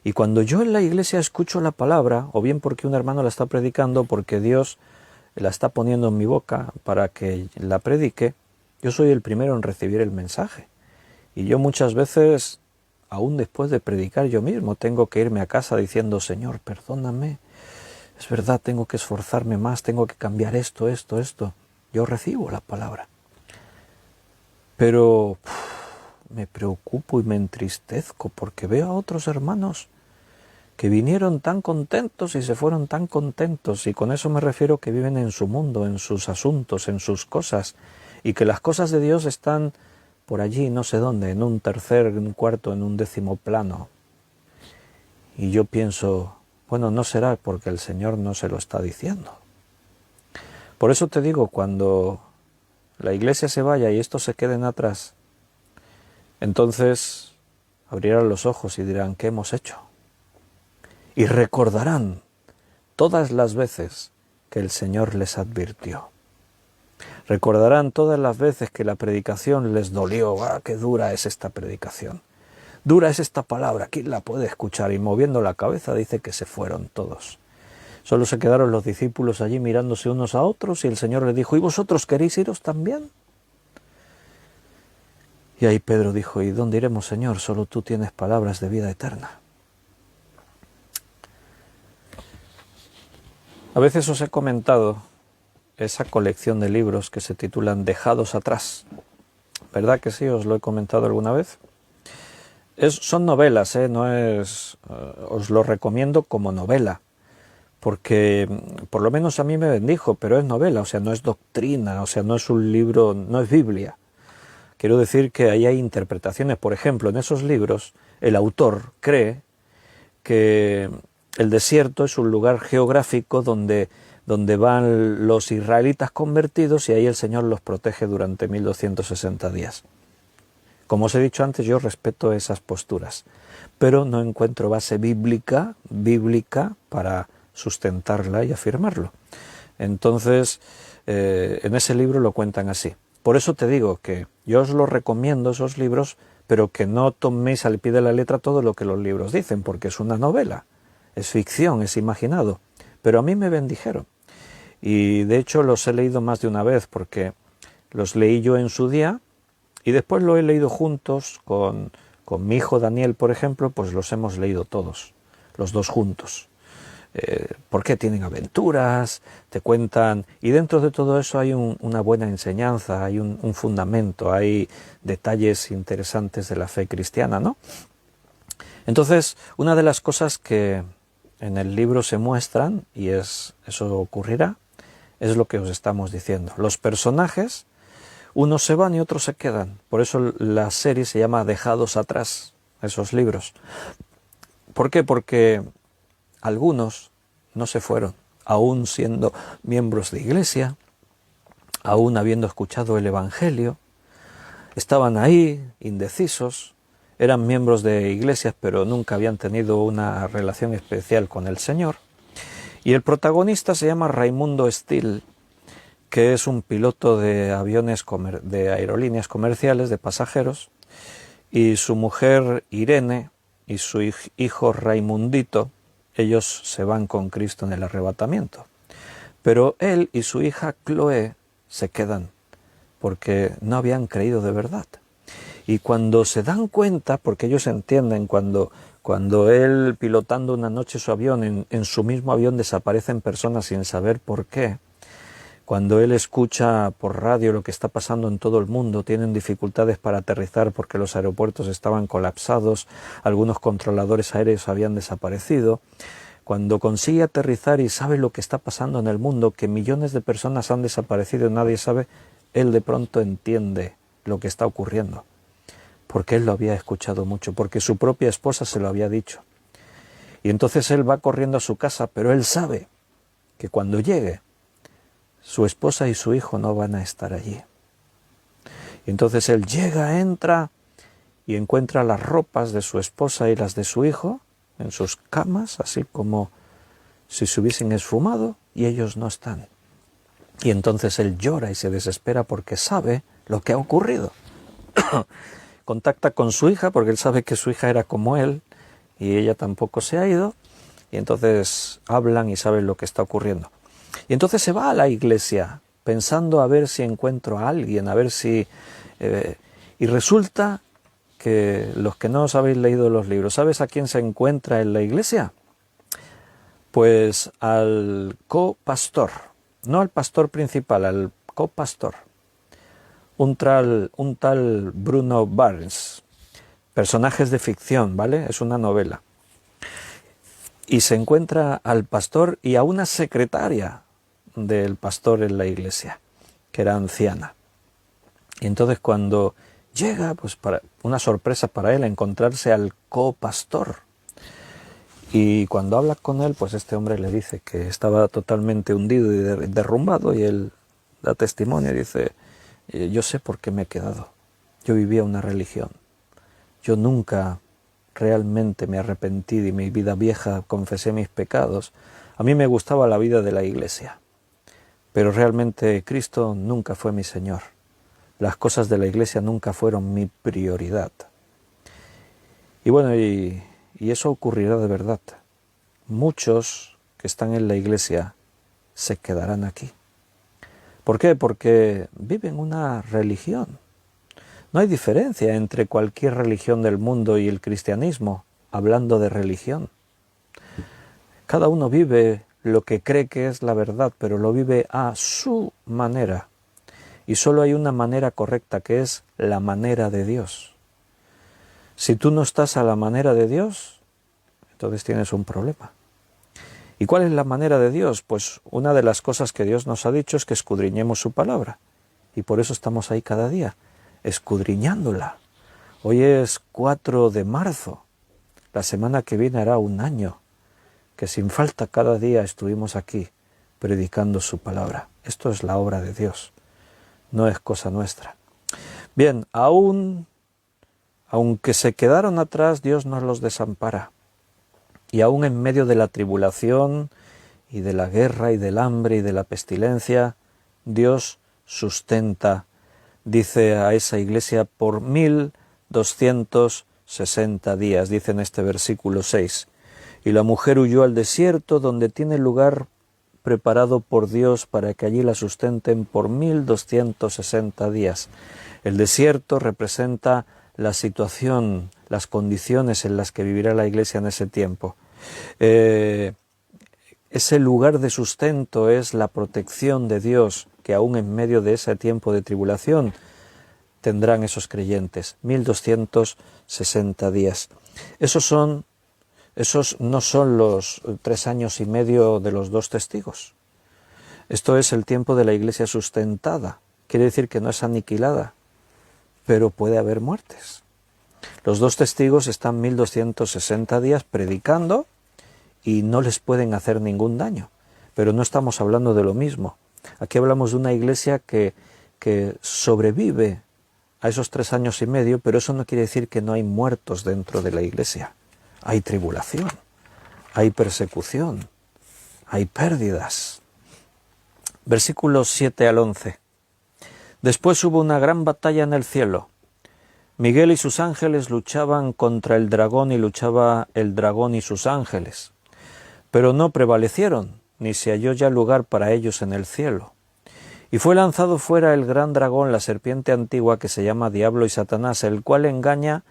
Y cuando yo en la iglesia escucho la palabra, o bien porque un hermano la está predicando, porque Dios la está poniendo en mi boca para que la predique, yo soy el primero en recibir el mensaje. Y yo muchas veces, aún después de predicar yo mismo, tengo que irme a casa diciendo, Señor, perdóname, es verdad, tengo que esforzarme más, tengo que cambiar esto. Yo recibo la palabra. Pero me preocupo y me entristezco porque veo a otros hermanos que vinieron tan contentos y se fueron tan contentos, y con eso me refiero que viven en su mundo, en sus asuntos, en sus cosas, y que las cosas de Dios están por allí, no sé dónde, en un tercer, en un cuarto, en un 10º plano. Y yo pienso, bueno, no será porque el Señor no se lo está diciendo. Por eso te digo, cuando la iglesia se vaya y estos se queden atrás, entonces abrirán los ojos y dirán, ¿qué hemos hecho? Y recordarán todas las veces que el Señor les advirtió. Recordarán todas las veces que la predicación les dolió. ¡Ah, qué dura es esta predicación! Dura es esta palabra, ¿quién la puede escuchar? Y moviendo la cabeza dice que se fueron todos. Solo se quedaron los discípulos allí mirándose unos a otros y el Señor les dijo, ¿y vosotros queréis iros también? Y ahí Pedro dijo, ¿y dónde iremos, Señor? Solo tú tienes palabras de vida eterna. A veces os he comentado esa colección de libros que se titulan Dejados atrás. ¿Verdad que sí? ¿Os lo he comentado alguna vez? Son novelas, os lo recomiendo como novela, porque por lo menos a mí me bendijo, pero es novela, o sea, no es doctrina, o sea, no es un libro, no es Biblia. Quiero decir que ahí hay interpretaciones. Por ejemplo, en esos libros el autor cree que el desierto es un lugar geográfico donde van los israelitas convertidos y ahí el Señor los protege durante 1260 días. Como os he dicho antes, yo respeto esas posturas, pero no encuentro base bíblica para sustentarla y afirmarlo. Entonces, en ese libro lo cuentan así. Por eso te digo que yo os lo recomiendo, esos libros, pero que no toméis al pie de la letra todo lo que los libros dicen, porque es una novela, es ficción, es imaginado. Pero a mí me bendijeron. Y de hecho los he leído más de una vez, porque los leí yo en su día, y después lo he leído juntos con mi hijo Daniel, por ejemplo, pues los hemos leído todos, los dos juntos. Porque tienen aventuras, te cuentan, y dentro de todo eso hay una buena enseñanza, hay un fundamento, hay detalles interesantes de la fe cristiana, ¿no? Entonces, una de las cosas que en el libro se muestran, y eso ocurrirá, es lo que os estamos diciendo. Los personajes, unos se van y otros se quedan. Por eso la serie se llama Dejados atrás, esos libros. ¿Por qué? Porque algunos no se fueron, aún siendo miembros de iglesia, aún habiendo escuchado el Evangelio, estaban ahí, indecisos, eran miembros de iglesias, pero nunca habían tenido una relación especial con el Señor. Y el protagonista se llama Raimundo Steele, que es un piloto de aviones de aerolíneas comerciales de pasajeros, y su mujer Irene y su hijo Raimundito, ellos se van con Cristo en el arrebatamiento. Pero él y su hija Chloe se quedan, porque no habían creído de verdad. Y cuando se dan cuenta, porque ellos entienden, cuando él pilotando una noche su avión, en su mismo avión desaparecen personas sin saber por qué, cuando él escucha por radio lo que está pasando en todo el mundo, tienen dificultades para aterrizar porque los aeropuertos estaban colapsados, algunos controladores aéreos habían desaparecido. Cuando consigue aterrizar y sabe lo que está pasando en el mundo, que millones de personas han desaparecido y nadie sabe, él de pronto entiende lo que está ocurriendo. Porque él lo había escuchado mucho, porque su propia esposa se lo había dicho. Y entonces él va corriendo a su casa, pero él sabe que cuando llegue, su esposa y su hijo no van a estar allí. Y entonces él llega, entra y encuentra las ropas de su esposa y las de su hijo, en sus camas, así como si se hubiesen esfumado, y ellos no están. Y entonces él llora y se desespera porque sabe lo que ha ocurrido. Contacta con su hija porque él sabe que su hija era como él y ella tampoco se ha ido, y entonces hablan y saben lo que está ocurriendo. Y entonces se va a la iglesia pensando a ver si encuentro a alguien, a ver si... y resulta que los que no os habéis leído los libros, ¿sabes a quién se encuentra en la iglesia? Pues al copastor, no al pastor principal, al copastor, un tal Bruno Barnes, personajes de ficción, ¿vale? Es una novela. Y se encuentra al pastor y a una secretaria del pastor en la iglesia, que era anciana. Y entonces cuando llega, pues una sorpresa para él, encontrarse al copastor. Y cuando habla con él, pues este hombre le dice que estaba totalmente hundido y derrumbado, y él da testimonio y dice: yo sé por qué me he quedado. Yo vivía una religión. Yo nunca realmente me arrepentí de mi vida vieja, confesé mis pecados. A mí me gustaba la vida de la iglesia, pero realmente Cristo nunca fue mi Señor. Las cosas de la iglesia nunca fueron mi prioridad. Y bueno, y eso ocurrirá de verdad. Muchos que están en la iglesia se quedarán aquí. ¿Por qué? Porque viven una religión. No hay diferencia entre cualquier religión del mundo y el cristianismo, hablando de religión. Cada uno vive lo que cree que es la verdad, pero lo vive a su manera. Y solo hay una manera correcta, que es la manera de Dios. Si tú no estás a la manera de Dios, entonces tienes un problema. ¿Y cuál es la manera de Dios? Pues una de las cosas que Dios nos ha dicho es que escudriñemos su palabra. Y por eso estamos ahí cada día, escudriñándola. Hoy es 4 de marzo. La semana que viene hará un año que sin falta cada día estuvimos aquí predicando su palabra. Esto es la obra de Dios, no es cosa nuestra. Bien, aunque se quedaron atrás, Dios no los desampara. Y aún en medio de la tribulación y de la guerra y del hambre y de la pestilencia, Dios sustenta, dice a esa iglesia, por 1260 días, dice en este versículo 6. Y la mujer huyó al desierto, donde tiene lugar preparado por Dios para que allí la sustenten por 1260 días. El desierto representa la situación, las condiciones en las que vivirá la iglesia en ese tiempo. Ese lugar de sustento es la protección de Dios, que aún en medio de ese tiempo de tribulación tendrán esos creyentes, 1260 días. Esos no son los 3 años y medio de los 2 testigos. Esto es el tiempo de la iglesia sustentada. Quiere decir que no es aniquilada, pero puede haber muertes. Los 2 testigos están 1260 días predicando y no les pueden hacer ningún daño. Pero no estamos hablando de lo mismo. Aquí hablamos de una iglesia que sobrevive a esos 3 años y medio, pero eso no quiere decir que no hay muertos dentro de la iglesia. Hay tribulación, hay persecución, hay pérdidas. Versículos 7 al 11. Después hubo una gran batalla en el cielo. Miguel y sus ángeles luchaban contra el dragón, y luchaba el dragón y sus ángeles. Pero no prevalecieron, ni se halló ya lugar para ellos en el cielo. Y fue lanzado fuera el gran dragón, la serpiente antigua, que se llama Diablo y Satanás, el cual engaña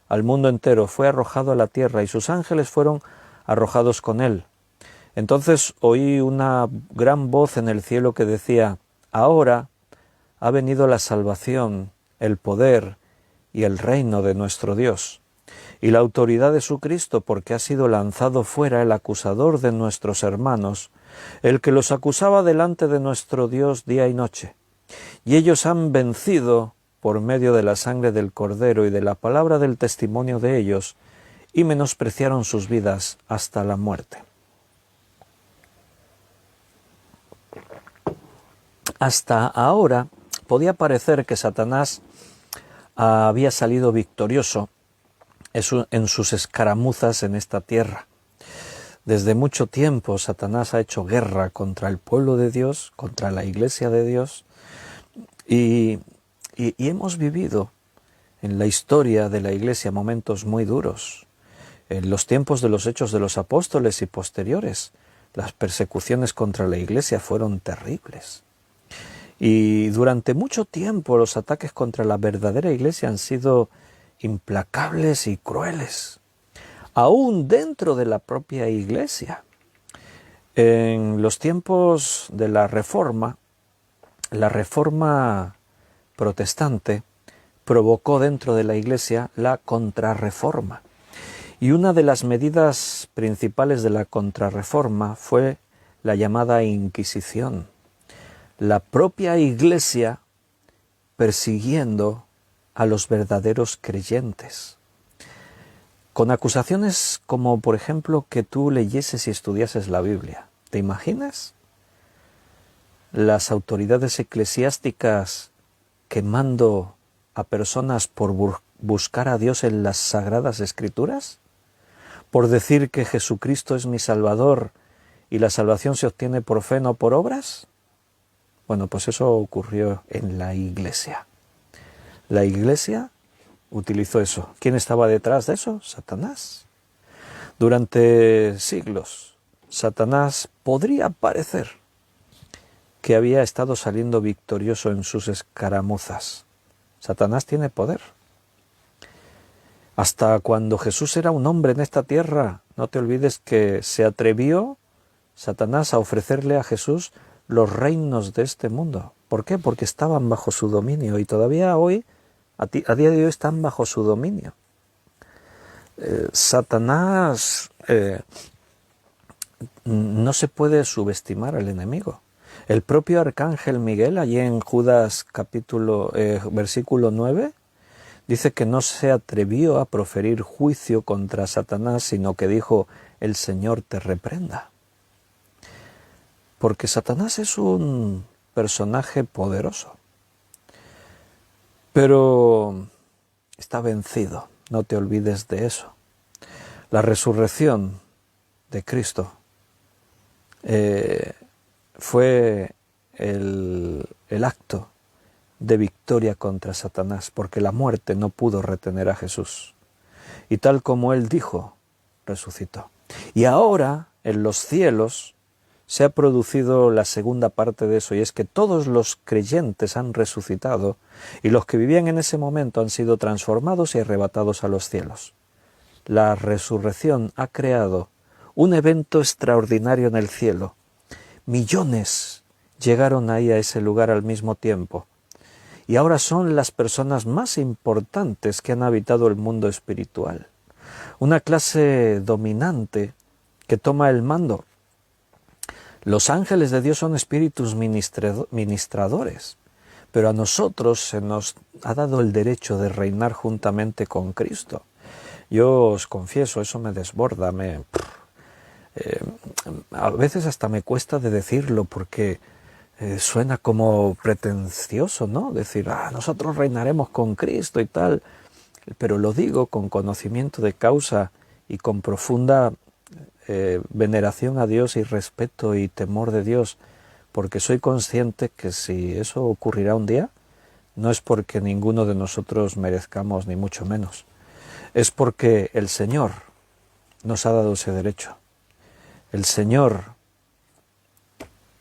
al mundo entero. Fue arrojado a la tierra, y sus ángeles fueron arrojados con él. Entonces oí una gran voz en el cielo que decía: ahora ha venido la salvación, el poder y el reino de nuestro Dios, y la autoridad de su Cristo, porque ha sido lanzado fuera el acusador de nuestros hermanos, el que los acusaba delante de nuestro Dios día y noche. Y ellos han vencido por medio de la sangre del Cordero y de la palabra del testimonio de ellos, y menospreciaron sus vidas hasta la muerte. Hasta ahora podía parecer que Satanás había salido victorioso en sus escaramuzas en esta tierra. Desde mucho tiempo Satanás ha hecho guerra contra el pueblo de Dios, contra la iglesia de Dios, y hemos vivido en la historia de la iglesia momentos muy duros. En los tiempos de los Hechos de los Apóstoles y posteriores, las persecuciones contra la iglesia fueron terribles. Y durante mucho tiempo los ataques contra la verdadera iglesia han sido implacables y crueles, aún dentro de la propia iglesia. En los tiempos de la Reforma protestante provocó dentro de la iglesia la contrarreforma. Y una de las medidas principales de la contrarreforma fue la llamada Inquisición. La propia iglesia persiguiendo a los verdaderos creyentes, con acusaciones como, por ejemplo, que tú leyeses y estudiases la Biblia. ¿Te imaginas? Las autoridades eclesiásticas quemando a personas por buscar a Dios en las Sagradas Escrituras, por decir que Jesucristo es mi Salvador y la salvación se obtiene por fe, no por obras. Bueno, pues eso ocurrió en la iglesia. La iglesia utilizó eso. ¿Quién estaba detrás de eso? Satanás. Durante siglos, Satanás podría parecer que había estado saliendo victorioso en sus escaramuzas. Satanás tiene poder. Hasta cuando Jesús era un hombre en esta tierra, no te olvides que se atrevió Satanás a ofrecerle a Jesús los reinos de este mundo. ¿Por qué? Porque estaban bajo su dominio y todavía hoy, a día de hoy, están bajo su dominio. Satanás no se puede subestimar al enemigo. El propio arcángel Miguel, allí en Judas versículo 9, dice que no se atrevió a proferir juicio contra Satanás, sino que dijo: el Señor te reprenda. Porque Satanás es un personaje poderoso, pero está vencido, no te olvides de eso. La resurrección de Cristo fue el acto de victoria contra Satanás, porque la muerte no pudo retener a Jesús. Y tal como Él dijo, resucitó. Y ahora, en los cielos, se ha producido la segunda parte de eso, y es que todos los creyentes han resucitado, y los que vivían en ese momento han sido transformados y arrebatados a los cielos. La resurrección ha creado un evento extraordinario en el cielo. Millones llegaron ahí a ese lugar al mismo tiempo. Y ahora son las personas más importantes que han habitado el mundo espiritual. Una clase dominante que toma el mando. Los ángeles de Dios son espíritus ministradores, pero a nosotros se nos ha dado el derecho de reinar juntamente con Cristo. Yo os confieso, eso me desborda, a veces hasta me cuesta de decirlo porque suena como pretencioso, ¿no? Decir, nosotros reinaremos con Cristo y tal, pero lo digo con conocimiento de causa y con profunda veneración a Dios y respeto y temor de Dios, porque soy consciente que si eso ocurrirá un día, no es porque ninguno de nosotros merezcamos, ni mucho menos. Es porque el Señor nos ha dado ese derecho. El Señor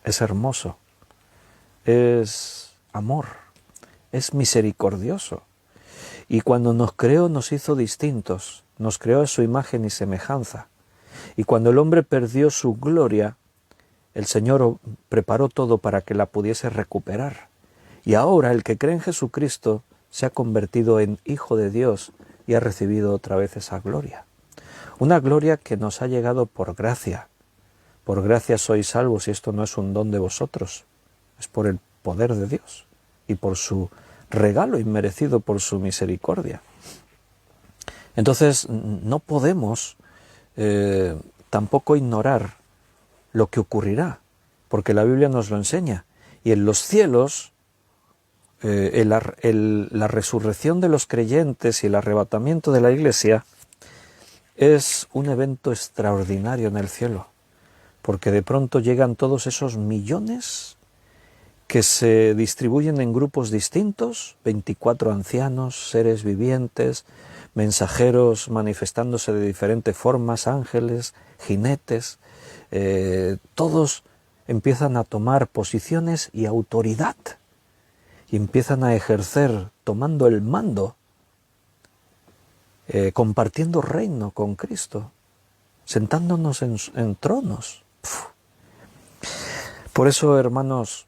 es hermoso, es amor, es misericordioso. Y cuando nos creó nos hizo distintos, nos creó a su imagen y semejanza. Y cuando el hombre perdió su gloria, el Señor preparó todo para que la pudiese recuperar. Y ahora el que cree en Jesucristo se ha convertido en hijo de Dios y ha recibido otra vez esa gloria. Una gloria que nos ha llegado por gracia. Por gracia sois salvos, y esto no es un don de vosotros, es por el poder de Dios y por su regalo inmerecido, por su misericordia. Entonces no podemos tampoco ignorar lo que ocurrirá, porque la Biblia nos lo enseña. Y en los cielos, la resurrección de los creyentes y el arrebatamiento de la iglesia es un evento extraordinario en el cielo, porque de pronto llegan todos esos millones que se distribuyen en grupos distintos, 24 ancianos, seres vivientes, mensajeros manifestándose de diferentes formas, ángeles, jinetes, todos empiezan a tomar posiciones y autoridad, y empiezan a ejercer tomando el mando, compartiendo reino con Cristo, sentándonos en tronos. Por eso, hermanos,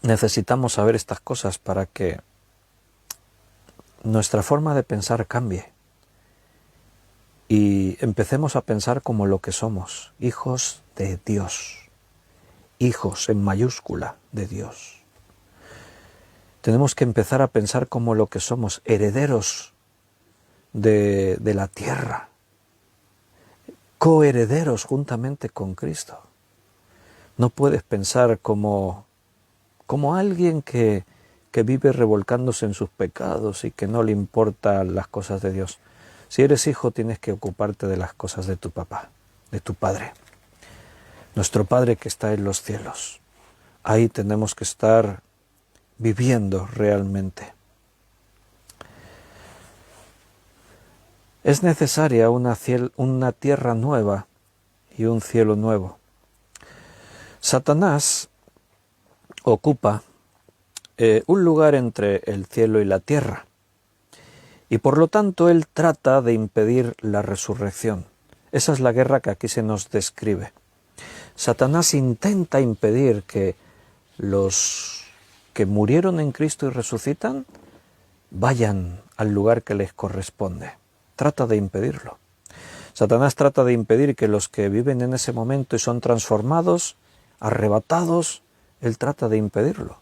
necesitamos saber estas cosas para que nuestra forma de pensar cambie y empecemos a pensar como lo que somos, hijos de Dios, hijos en mayúscula de Dios. Tenemos que empezar a pensar como lo que somos, herederos de la tierra, coherederos juntamente con Cristo. No puedes pensar como alguien que vive revolcándose en sus pecados y que no le importan las cosas de Dios. Si eres hijo, tienes que ocuparte de las cosas de tu papá, de tu Padre. Nuestro Padre que está en los cielos. Ahí tenemos que estar viviendo realmente. Es necesaria una tierra nueva y un cielo nuevo. Satanás ocupa un lugar entre el cielo y la tierra, y por lo tanto él trata de impedir la resurrección. Esa es la guerra que aquí se nos describe. Satanás intenta impedir que los que murieron en Cristo y resucitan vayan al lugar que les corresponde. Trata de impedirlo. Satanás trata de impedir que los que viven en ese momento y son transformados, arrebatados, él trata de impedirlo.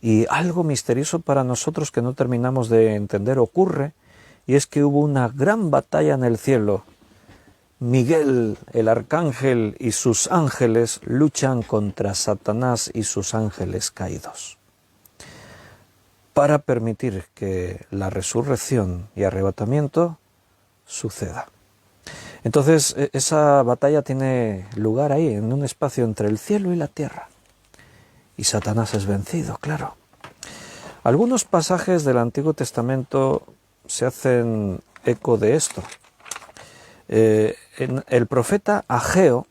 Y algo misterioso para nosotros que no terminamos de entender ocurre, y es que hubo una gran batalla en el cielo. Miguel, el arcángel, y sus ángeles luchan contra Satanás y sus ángeles caídos, para permitir que la resurrección y arrebatamiento suceda. Entonces, esa batalla tiene lugar ahí, en un espacio entre el cielo y la tierra. Y Satanás es vencido, claro. Algunos pasajes del Antiguo Testamento se hacen eco de esto. En el profeta Ageo,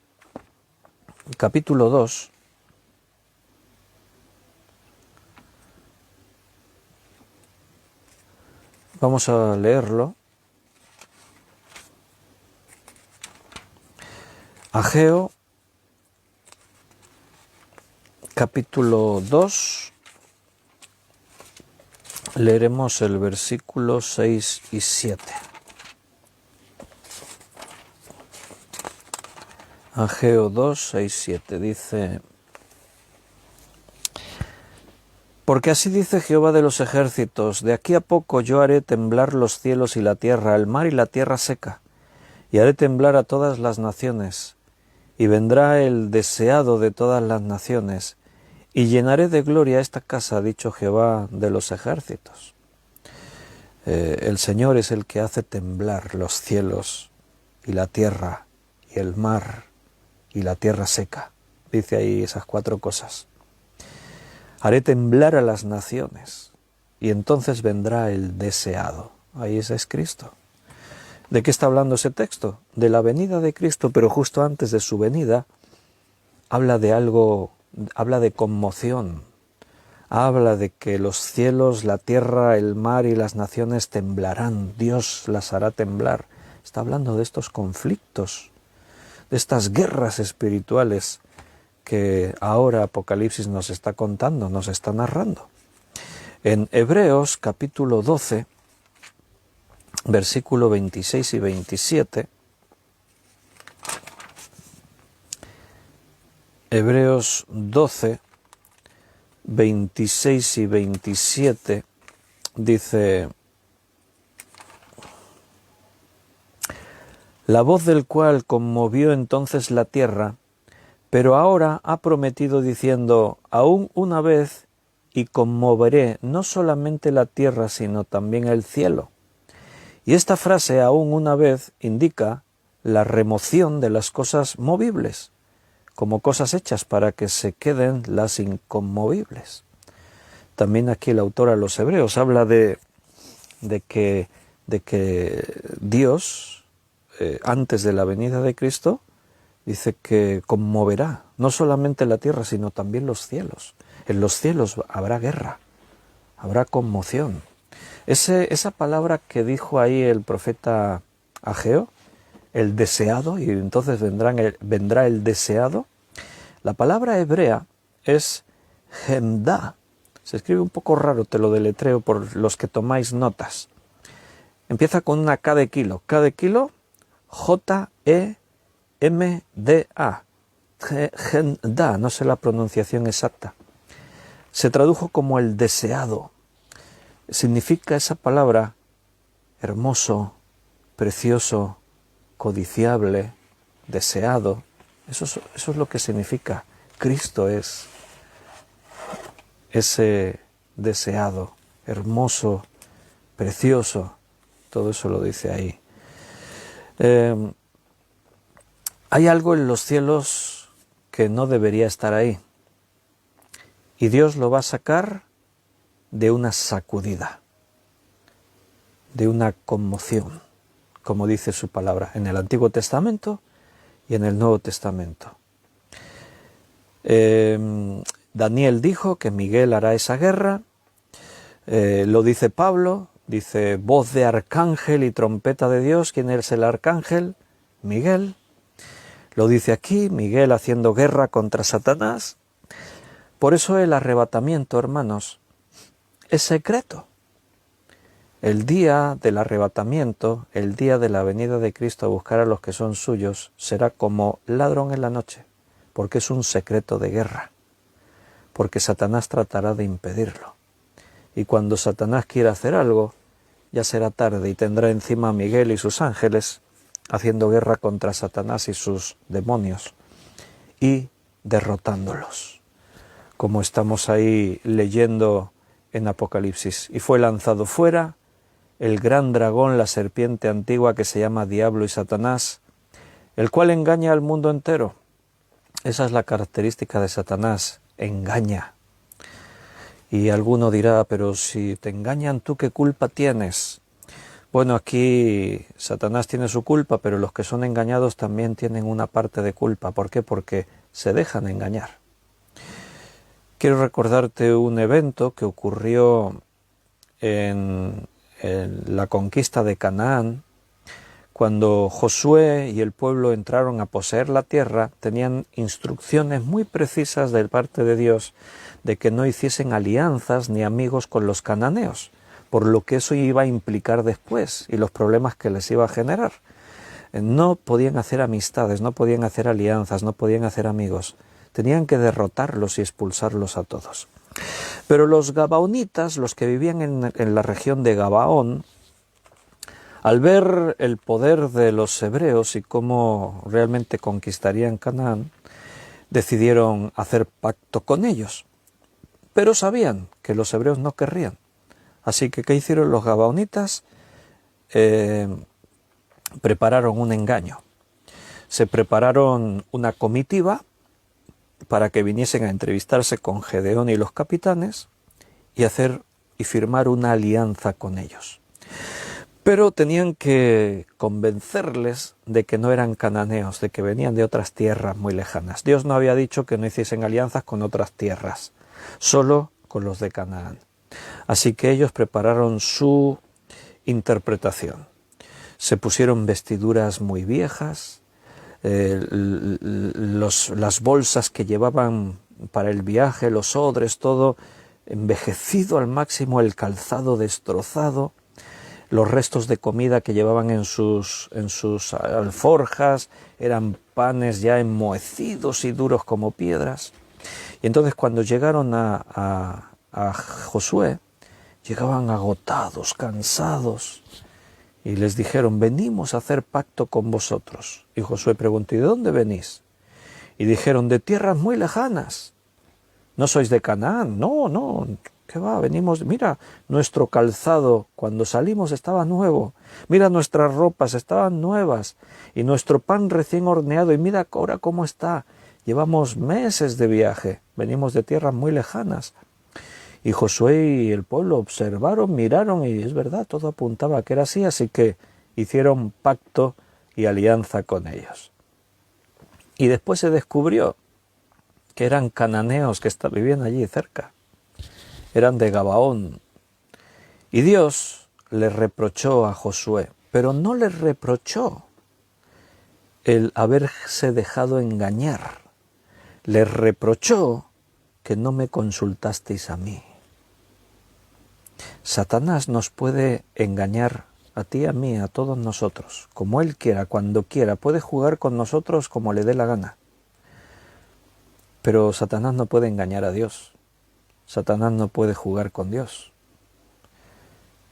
capítulo 2, vamos a leerlo. Ageo, capítulo 2, leeremos el versículo 6 y 7. Ageo 2, 6, 7 dice: Porque así dice Jehová de los ejércitos, de aquí a poco yo haré temblar los cielos y la tierra, el mar y la tierra seca, y haré temblar a todas las naciones, y vendrá el deseado de todas las naciones, y llenaré de gloria esta casa, ha dicho Jehová de los ejércitos. El Señor es el que hace temblar los cielos y la tierra y el mar y la tierra seca. Dice ahí esas 4 cosas. Haré temblar a las naciones y entonces vendrá el deseado. Ahí ese es Cristo. ¿De qué está hablando ese texto? De la venida de Cristo, pero justo antes de su venida habla de algo, habla de conmoción, habla de que los cielos, la tierra, el mar y las naciones temblarán, Dios las hará temblar. Está hablando de estos conflictos, de estas guerras espirituales que ahora Apocalipsis nos está contando, nos está narrando. En Hebreos capítulo 12, versículo 26 y 27, Hebreos 12, 26 y 27, dice: La voz del cual conmovió entonces la tierra, pero ahora ha prometido diciendo: aún una vez, y conmoveré no solamente la tierra, sino también el cielo. Y esta frase aún una vez indica la remoción de las cosas movibles, como cosas hechas para que se queden las inconmovibles. También aquí el autor a los Hebreos habla de que Dios, antes de la venida de Cristo, dice que conmoverá no solamente la tierra, sino también los cielos. En los cielos habrá guerra, habrá conmoción. Esa palabra que dijo ahí el profeta Ageo, el deseado, y entonces vendrá el deseado, la palabra hebrea es Hemda. Se escribe un poco raro, te lo deletreo por los que tomáis notas. Empieza con una K de kilo. K de kilo, J-E-M-D-A. Hemda, no sé la pronunciación exacta. Se tradujo como el deseado. Significa esa palabra hermoso, precioso, codiciable, deseado. Eso es lo que significa. Cristo es ese deseado, hermoso, precioso. Todo eso lo dice ahí. Hay algo en los cielos que no debería estar ahí. Y Dios lo va a sacar de una sacudida, de una conmoción, como dice su palabra en el Antiguo Testamento y en el Nuevo Testamento. Daniel dijo que Miguel hará esa guerra, lo dice Pablo, dice voz de arcángel y trompeta de Dios. ¿Quién es el arcángel? Miguel. Lo dice aquí, Miguel haciendo guerra contra Satanás. Por eso el arrebatamiento, hermanos, es secreto. El día del arrebatamiento, el día de la venida de Cristo a buscar a los que son suyos, será como ladrón en la noche, porque es un secreto de guerra, porque Satanás tratará de impedirlo. Y cuando Satanás quiera hacer algo, ya será tarde y tendrá encima a Miguel y sus ángeles haciendo guerra contra Satanás y sus demonios y derrotándolos, como estamos ahí leyendo en Apocalipsis. Y fue lanzado fuera el gran dragón, la serpiente antigua que se llama Diablo y Satanás, el cual engaña al mundo entero. Esa es la característica de Satanás, engaña. Y alguno dirá, pero si te engañan, ¿tú qué culpa tienes? Bueno, aquí Satanás tiene su culpa, pero los que son engañados también tienen una parte de culpa. ¿Por qué? Porque se dejan engañar. Quiero recordarte un evento que ocurrió en la conquista de Canaán. Cuando Josué y el pueblo entraron a poseer la tierra, tenían instrucciones muy precisas de parte de Dios de que no hiciesen alianzas ni amigos con los cananeos, por lo que eso iba a implicar después y los problemas que les iba a generar. No podían hacer amistades, no podían hacer alianzas, no podían hacer amigos. Tenían que derrotarlos y expulsarlos a todos. Pero los gabaonitas, los que vivían en la región de Gabaón, al ver el poder de los hebreos y cómo realmente conquistarían Canaán, decidieron hacer pacto con ellos. Pero sabían que los hebreos no querrían. Así que, ¿qué hicieron los gabaonitas? Prepararon un engaño. Se prepararon una comitiva para que viniesen a entrevistarse con Gedeón y los capitanes y firmar una alianza con ellos. Pero tenían que convencerles de que no eran cananeos, de que venían de otras tierras muy lejanas. Dios no había dicho que no hiciesen alianzas con otras tierras, solo con los de Canaán. Así que ellos prepararon su interpretación. Se pusieron vestiduras muy viejas, las bolsas que llevaban para el viaje, los odres, todo envejecido al máximo, el calzado destrozado, los restos de comida que llevaban en sus alforjas eran panes ya enmohecidos y duros como piedras. Y entonces cuando llegaron a Josué, llegaban agotados, cansados, y les dijeron, venimos a hacer pacto con vosotros. Y Josué preguntó, ¿y de dónde venís? Y dijeron, de tierras muy lejanas. ¿No sois de Canaán? No, ¿qué va? Venimos, mira, nuestro calzado cuando salimos estaba nuevo, mira nuestras ropas estaban nuevas y nuestro pan recién horneado y mira ahora cómo está. Llevamos meses de viaje, venimos de tierras muy lejanas. Y Josué y el pueblo observaron, miraron y es verdad, todo apuntaba a que era así, así que hicieron pacto y alianza con ellos. Y después se descubrió que eran cananeos que vivían allí cerca, eran de Gabaón. Y Dios le reprochó a Josué, pero no le reprochó el haberse dejado engañar, le reprochó que no me consultasteis a mí. Satanás nos puede engañar a ti, a mí, a todos nosotros, como él quiera, cuando quiera, puede jugar con nosotros como le dé la gana. Pero Satanás no puede engañar a Dios, Satanás no puede jugar con Dios.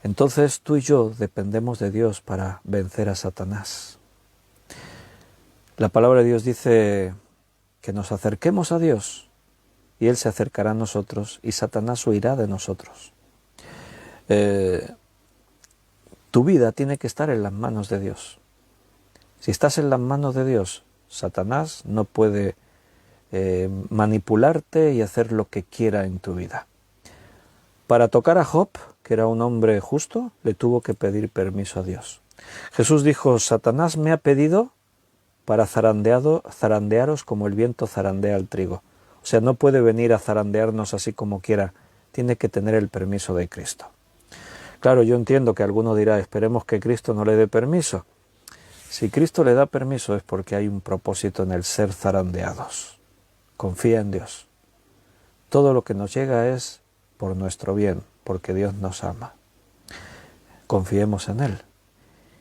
Entonces tú y yo dependemos de Dios para vencer a Satanás. La palabra de Dios dice que nos acerquemos a Dios y Él se acercará a nosotros y Satanás huirá de nosotros. Tu vida tiene que estar en las manos de Dios. Si estás en las manos de Dios, Satanás no puede manipularte y hacer lo que quiera en tu vida. Para tocar a Job, que era un hombre justo, le tuvo que pedir permiso a Dios. Jesús dijo, Satanás me ha pedido para zarandearos como el viento zarandea el trigo. O sea, no puede venir a zarandearnos así como quiera, tiene que tener el permiso de Cristo. Claro, yo entiendo que alguno dirá, esperemos que Cristo no le dé permiso. Si Cristo le da permiso es porque hay un propósito en el ser zarandeados. Confía en Dios. Todo lo que nos llega es por nuestro bien, porque Dios nos ama. Confiemos en Él.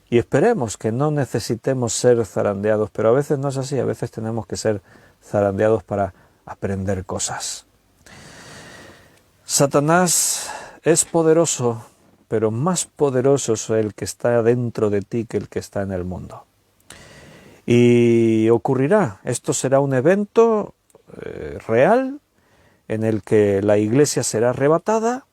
Y esperemos que no necesitemos ser zarandeados, pero a veces no es así, a veces tenemos que ser zarandeados para aprender cosas. Satanás es poderoso, pero más poderoso es el que está dentro de ti que el que está en el mundo. Y ocurrirá, esto será un evento real en el que la iglesia será arrebatada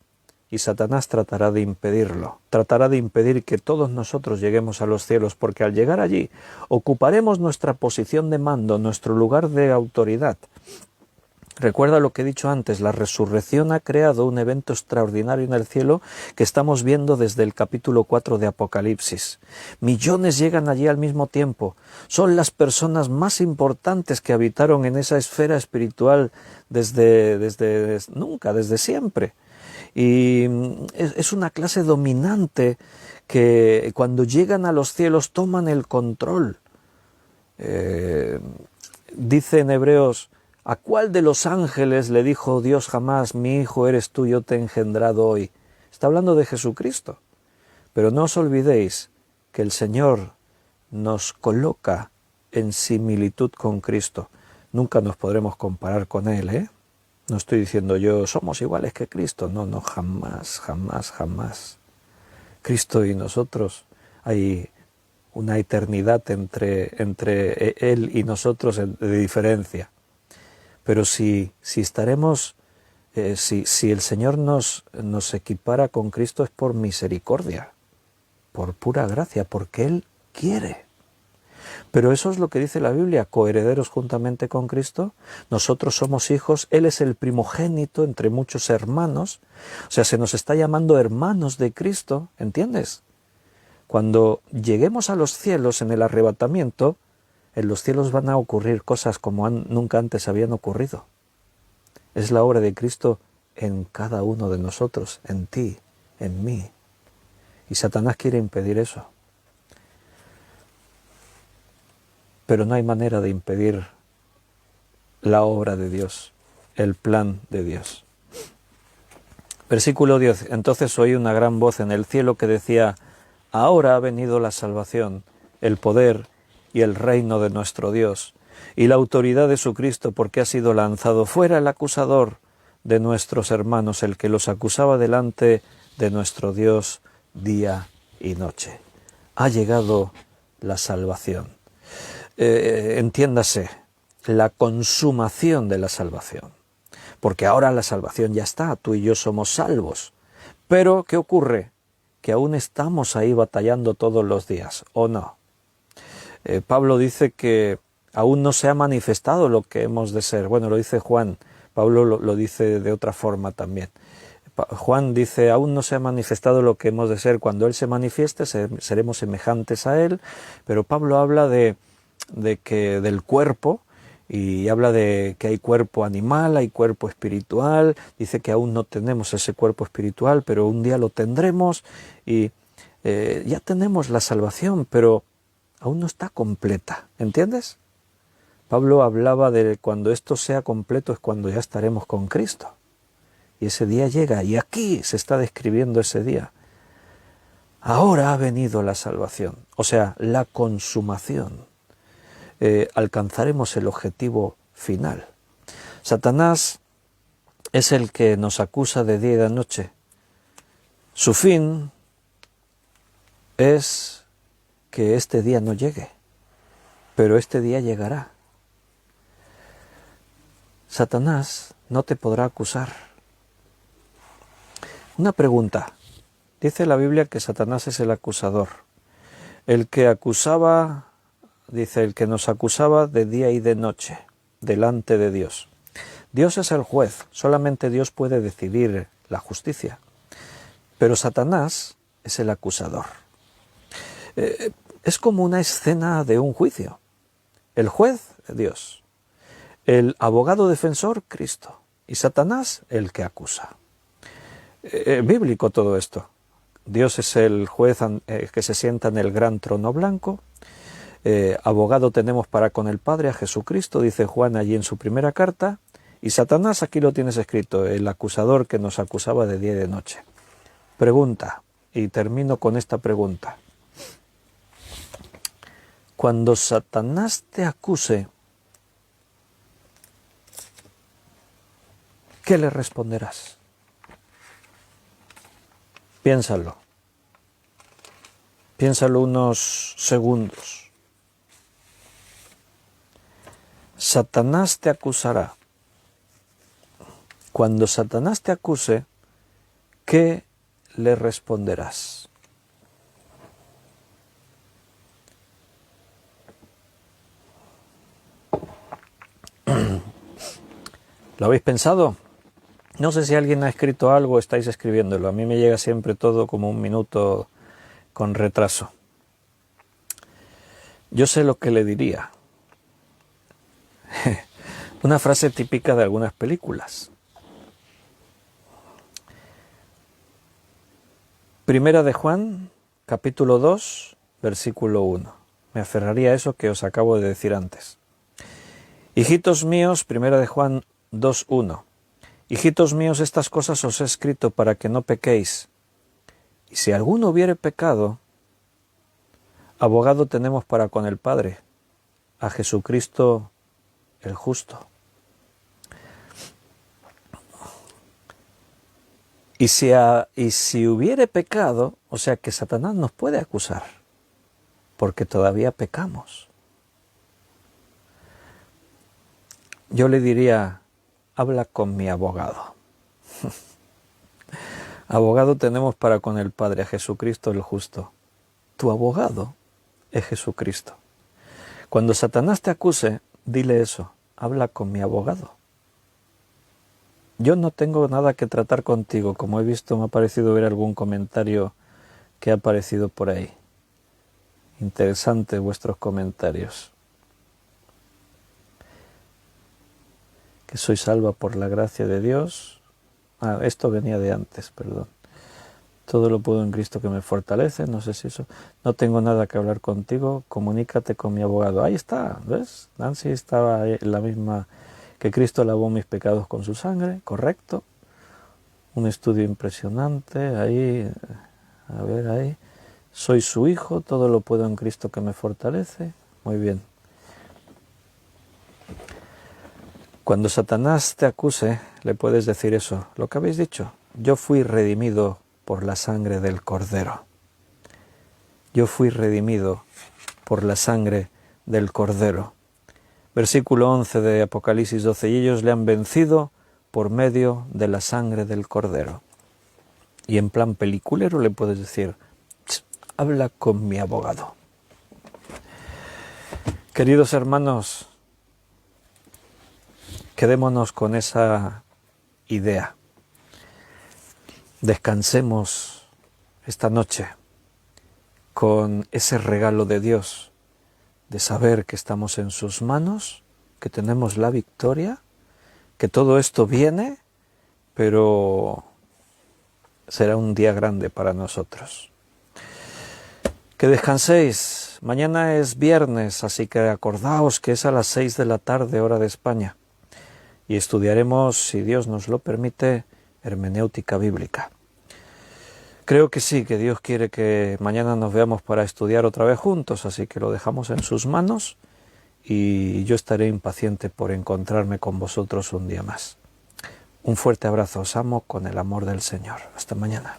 y Satanás tratará de impedirlo, tratará de impedir que todos nosotros lleguemos a los cielos, porque al llegar allí ocuparemos nuestra posición de mando, nuestro lugar de autoridad. Recuerda lo que he dicho antes, la resurrección ha creado un evento extraordinario en el cielo que estamos viendo desde el capítulo 4 de Apocalipsis. Millones llegan allí al mismo tiempo. Son las personas más importantes que habitaron en esa esfera espiritual desde siempre. Y es una clase dominante que cuando llegan a los cielos toman el control. Dice en Hebreos, ¿a cuál de los ángeles le dijo Dios jamás, mi hijo eres tú, yo te he engendrado hoy? Está hablando de Jesucristo. Pero no os olvidéis que el Señor nos coloca en similitud con Cristo. Nunca nos podremos comparar con Él, ¿eh? No estoy diciendo yo, somos iguales que Cristo. No, jamás, jamás, jamás. Cristo y nosotros, hay una eternidad entre Él y nosotros de diferencia. Pero si estaremos, si el Señor nos equipara con Cristo es por misericordia, por pura gracia, porque Él quiere. Pero eso es lo que dice la Biblia, coherederos juntamente con Cristo. Nosotros somos hijos, Él es el primogénito entre muchos hermanos. O sea, se nos está llamando hermanos de Cristo, ¿entiendes? Cuando lleguemos a los cielos en el arrebatamiento, en los cielos van a ocurrir cosas como nunca antes habían ocurrido. Es la obra de Cristo en cada uno de nosotros, en ti, en mí. Y Satanás quiere impedir eso. Pero no hay manera de impedir la obra de Dios, el plan de Dios. Versículo 10. Entonces oí una gran voz en el cielo que decía, ahora ha venido la salvación, el poder y el reino de nuestro Dios, y la autoridad de su Cristo, porque ha sido lanzado fuera el acusador de nuestros hermanos, el que los acusaba delante de nuestro Dios día y noche. Ha llegado la salvación. Entiéndase, la consumación de la salvación. porque ahora la salvación ya está, tú y yo somos salvos. Pero, ¿qué ocurre? Que aún estamos ahí batallando todos los días, ¿o no? Pablo dice que aún no se ha manifestado lo que hemos de ser. Bueno, lo dice Juan, Pablo lo dice de otra forma también. Juan dice, aún no se ha manifestado lo que hemos de ser. Cuando Él se manifieste, seremos semejantes a Él. Pero Pablo habla del cuerpo, y habla de que hay cuerpo animal, hay cuerpo espiritual. Dice que aún no tenemos ese cuerpo espiritual, pero un día lo tendremos, y ya tenemos la salvación, pero aún no está completa, ¿entiendes? Pablo hablaba de cuando esto sea completo es cuando ya estaremos con Cristo. Y ese día llega, y aquí se está describiendo ese día. Ahora ha venido la salvación, o sea, la consumación. Alcanzaremos el objetivo final. Satanás es el que nos acusa de día y de noche. Su fin es que este día no llegue, pero este día llegará. Satanás no te podrá acusar. Una pregunta. Dice la Biblia que Satanás es el acusador. El que acusaba, dice, el que nos acusaba de día y de noche, delante de Dios. Dios es el juez, solamente Dios puede decidir la justicia. Pero Satanás es el acusador. Es como una escena de un juicio. El juez, Dios. El abogado defensor, Cristo. Y Satanás, el que acusa. Bíblico todo esto. Dios es el juez que se sienta en el gran trono blanco. Abogado tenemos para con el Padre, a Jesucristo, dice Juan allí en su primera carta. Y Satanás, aquí lo tienes escrito, el acusador que nos acusaba de día y de noche. Pregunta, y termino con esta pregunta. Cuando Satanás te acuse, ¿qué le responderás? Piénsalo. Piénsalo unos segundos. Satanás te acusará. Cuando Satanás te acuse, ¿qué le responderás? ¿Lo habéis pensado? No sé si alguien ha escrito algo o estáis escribiéndolo. A mí me llega siempre todo como un minuto con retraso. Yo sé lo que le diría. Una frase típica de algunas películas. Primera de Juan, capítulo 2, versículo 1. Me aferraría a eso que os acabo de decir antes. Hijitos míos, Primera de Juan 2:1. Hijitos míos, estas cosas os he escrito para que no pequéis. Y si alguno hubiere pecado, abogado tenemos para con el Padre, a Jesucristo el justo. Y si hubiere pecado, o sea que Satanás nos puede acusar, porque todavía pecamos. Yo le diría, habla con mi abogado. Abogado tenemos para con el Padre, a Jesucristo el justo. Tu abogado es Jesucristo. Cuando Satanás te acuse, dile eso, habla con mi abogado. Yo no tengo nada que tratar contigo, como he visto, me ha parecido ver algún comentario que ha aparecido por ahí. Interesante vuestros comentarios. Que soy salva por la gracia de Dios. Esto venía de antes, perdón. Todo lo puedo en Cristo que me fortalece. No sé si eso... No tengo nada que hablar contigo, comunícate con mi abogado. Ahí está, ¿ves? Nancy estaba ahí, la misma... Que Cristo lavó mis pecados con su sangre, correcto. Un estudio impresionante, ahí, a ver, ahí. Soy su hijo, todo lo puedo en Cristo que me fortalece. Muy bien. Cuando Satanás te acuse, le puedes decir eso, lo que habéis dicho. Yo fui redimido por la sangre del Cordero. Yo fui redimido por la sangre del Cordero. Versículo 11 de Apocalipsis 12, y ellos le han vencido por medio de la sangre del Cordero. Y en plan peliculero le puedes decir, habla con mi abogado. Queridos hermanos, quedémonos con esa idea. Descansemos esta noche con ese regalo de Dios, de saber que estamos en sus manos, que tenemos la victoria, que todo esto viene, pero será un día grande para nosotros. Que descanséis. Mañana es viernes, así que acordaos que es a las 6 de la tarde, hora de España. Y estudiaremos, si Dios nos lo permite, hermenéutica bíblica. Creo que sí, que Dios quiere que mañana nos veamos para estudiar otra vez juntos, así que lo dejamos en sus manos y yo estaré impaciente por encontrarme con vosotros un día más. Un fuerte abrazo, os amo con el amor del Señor. Hasta mañana.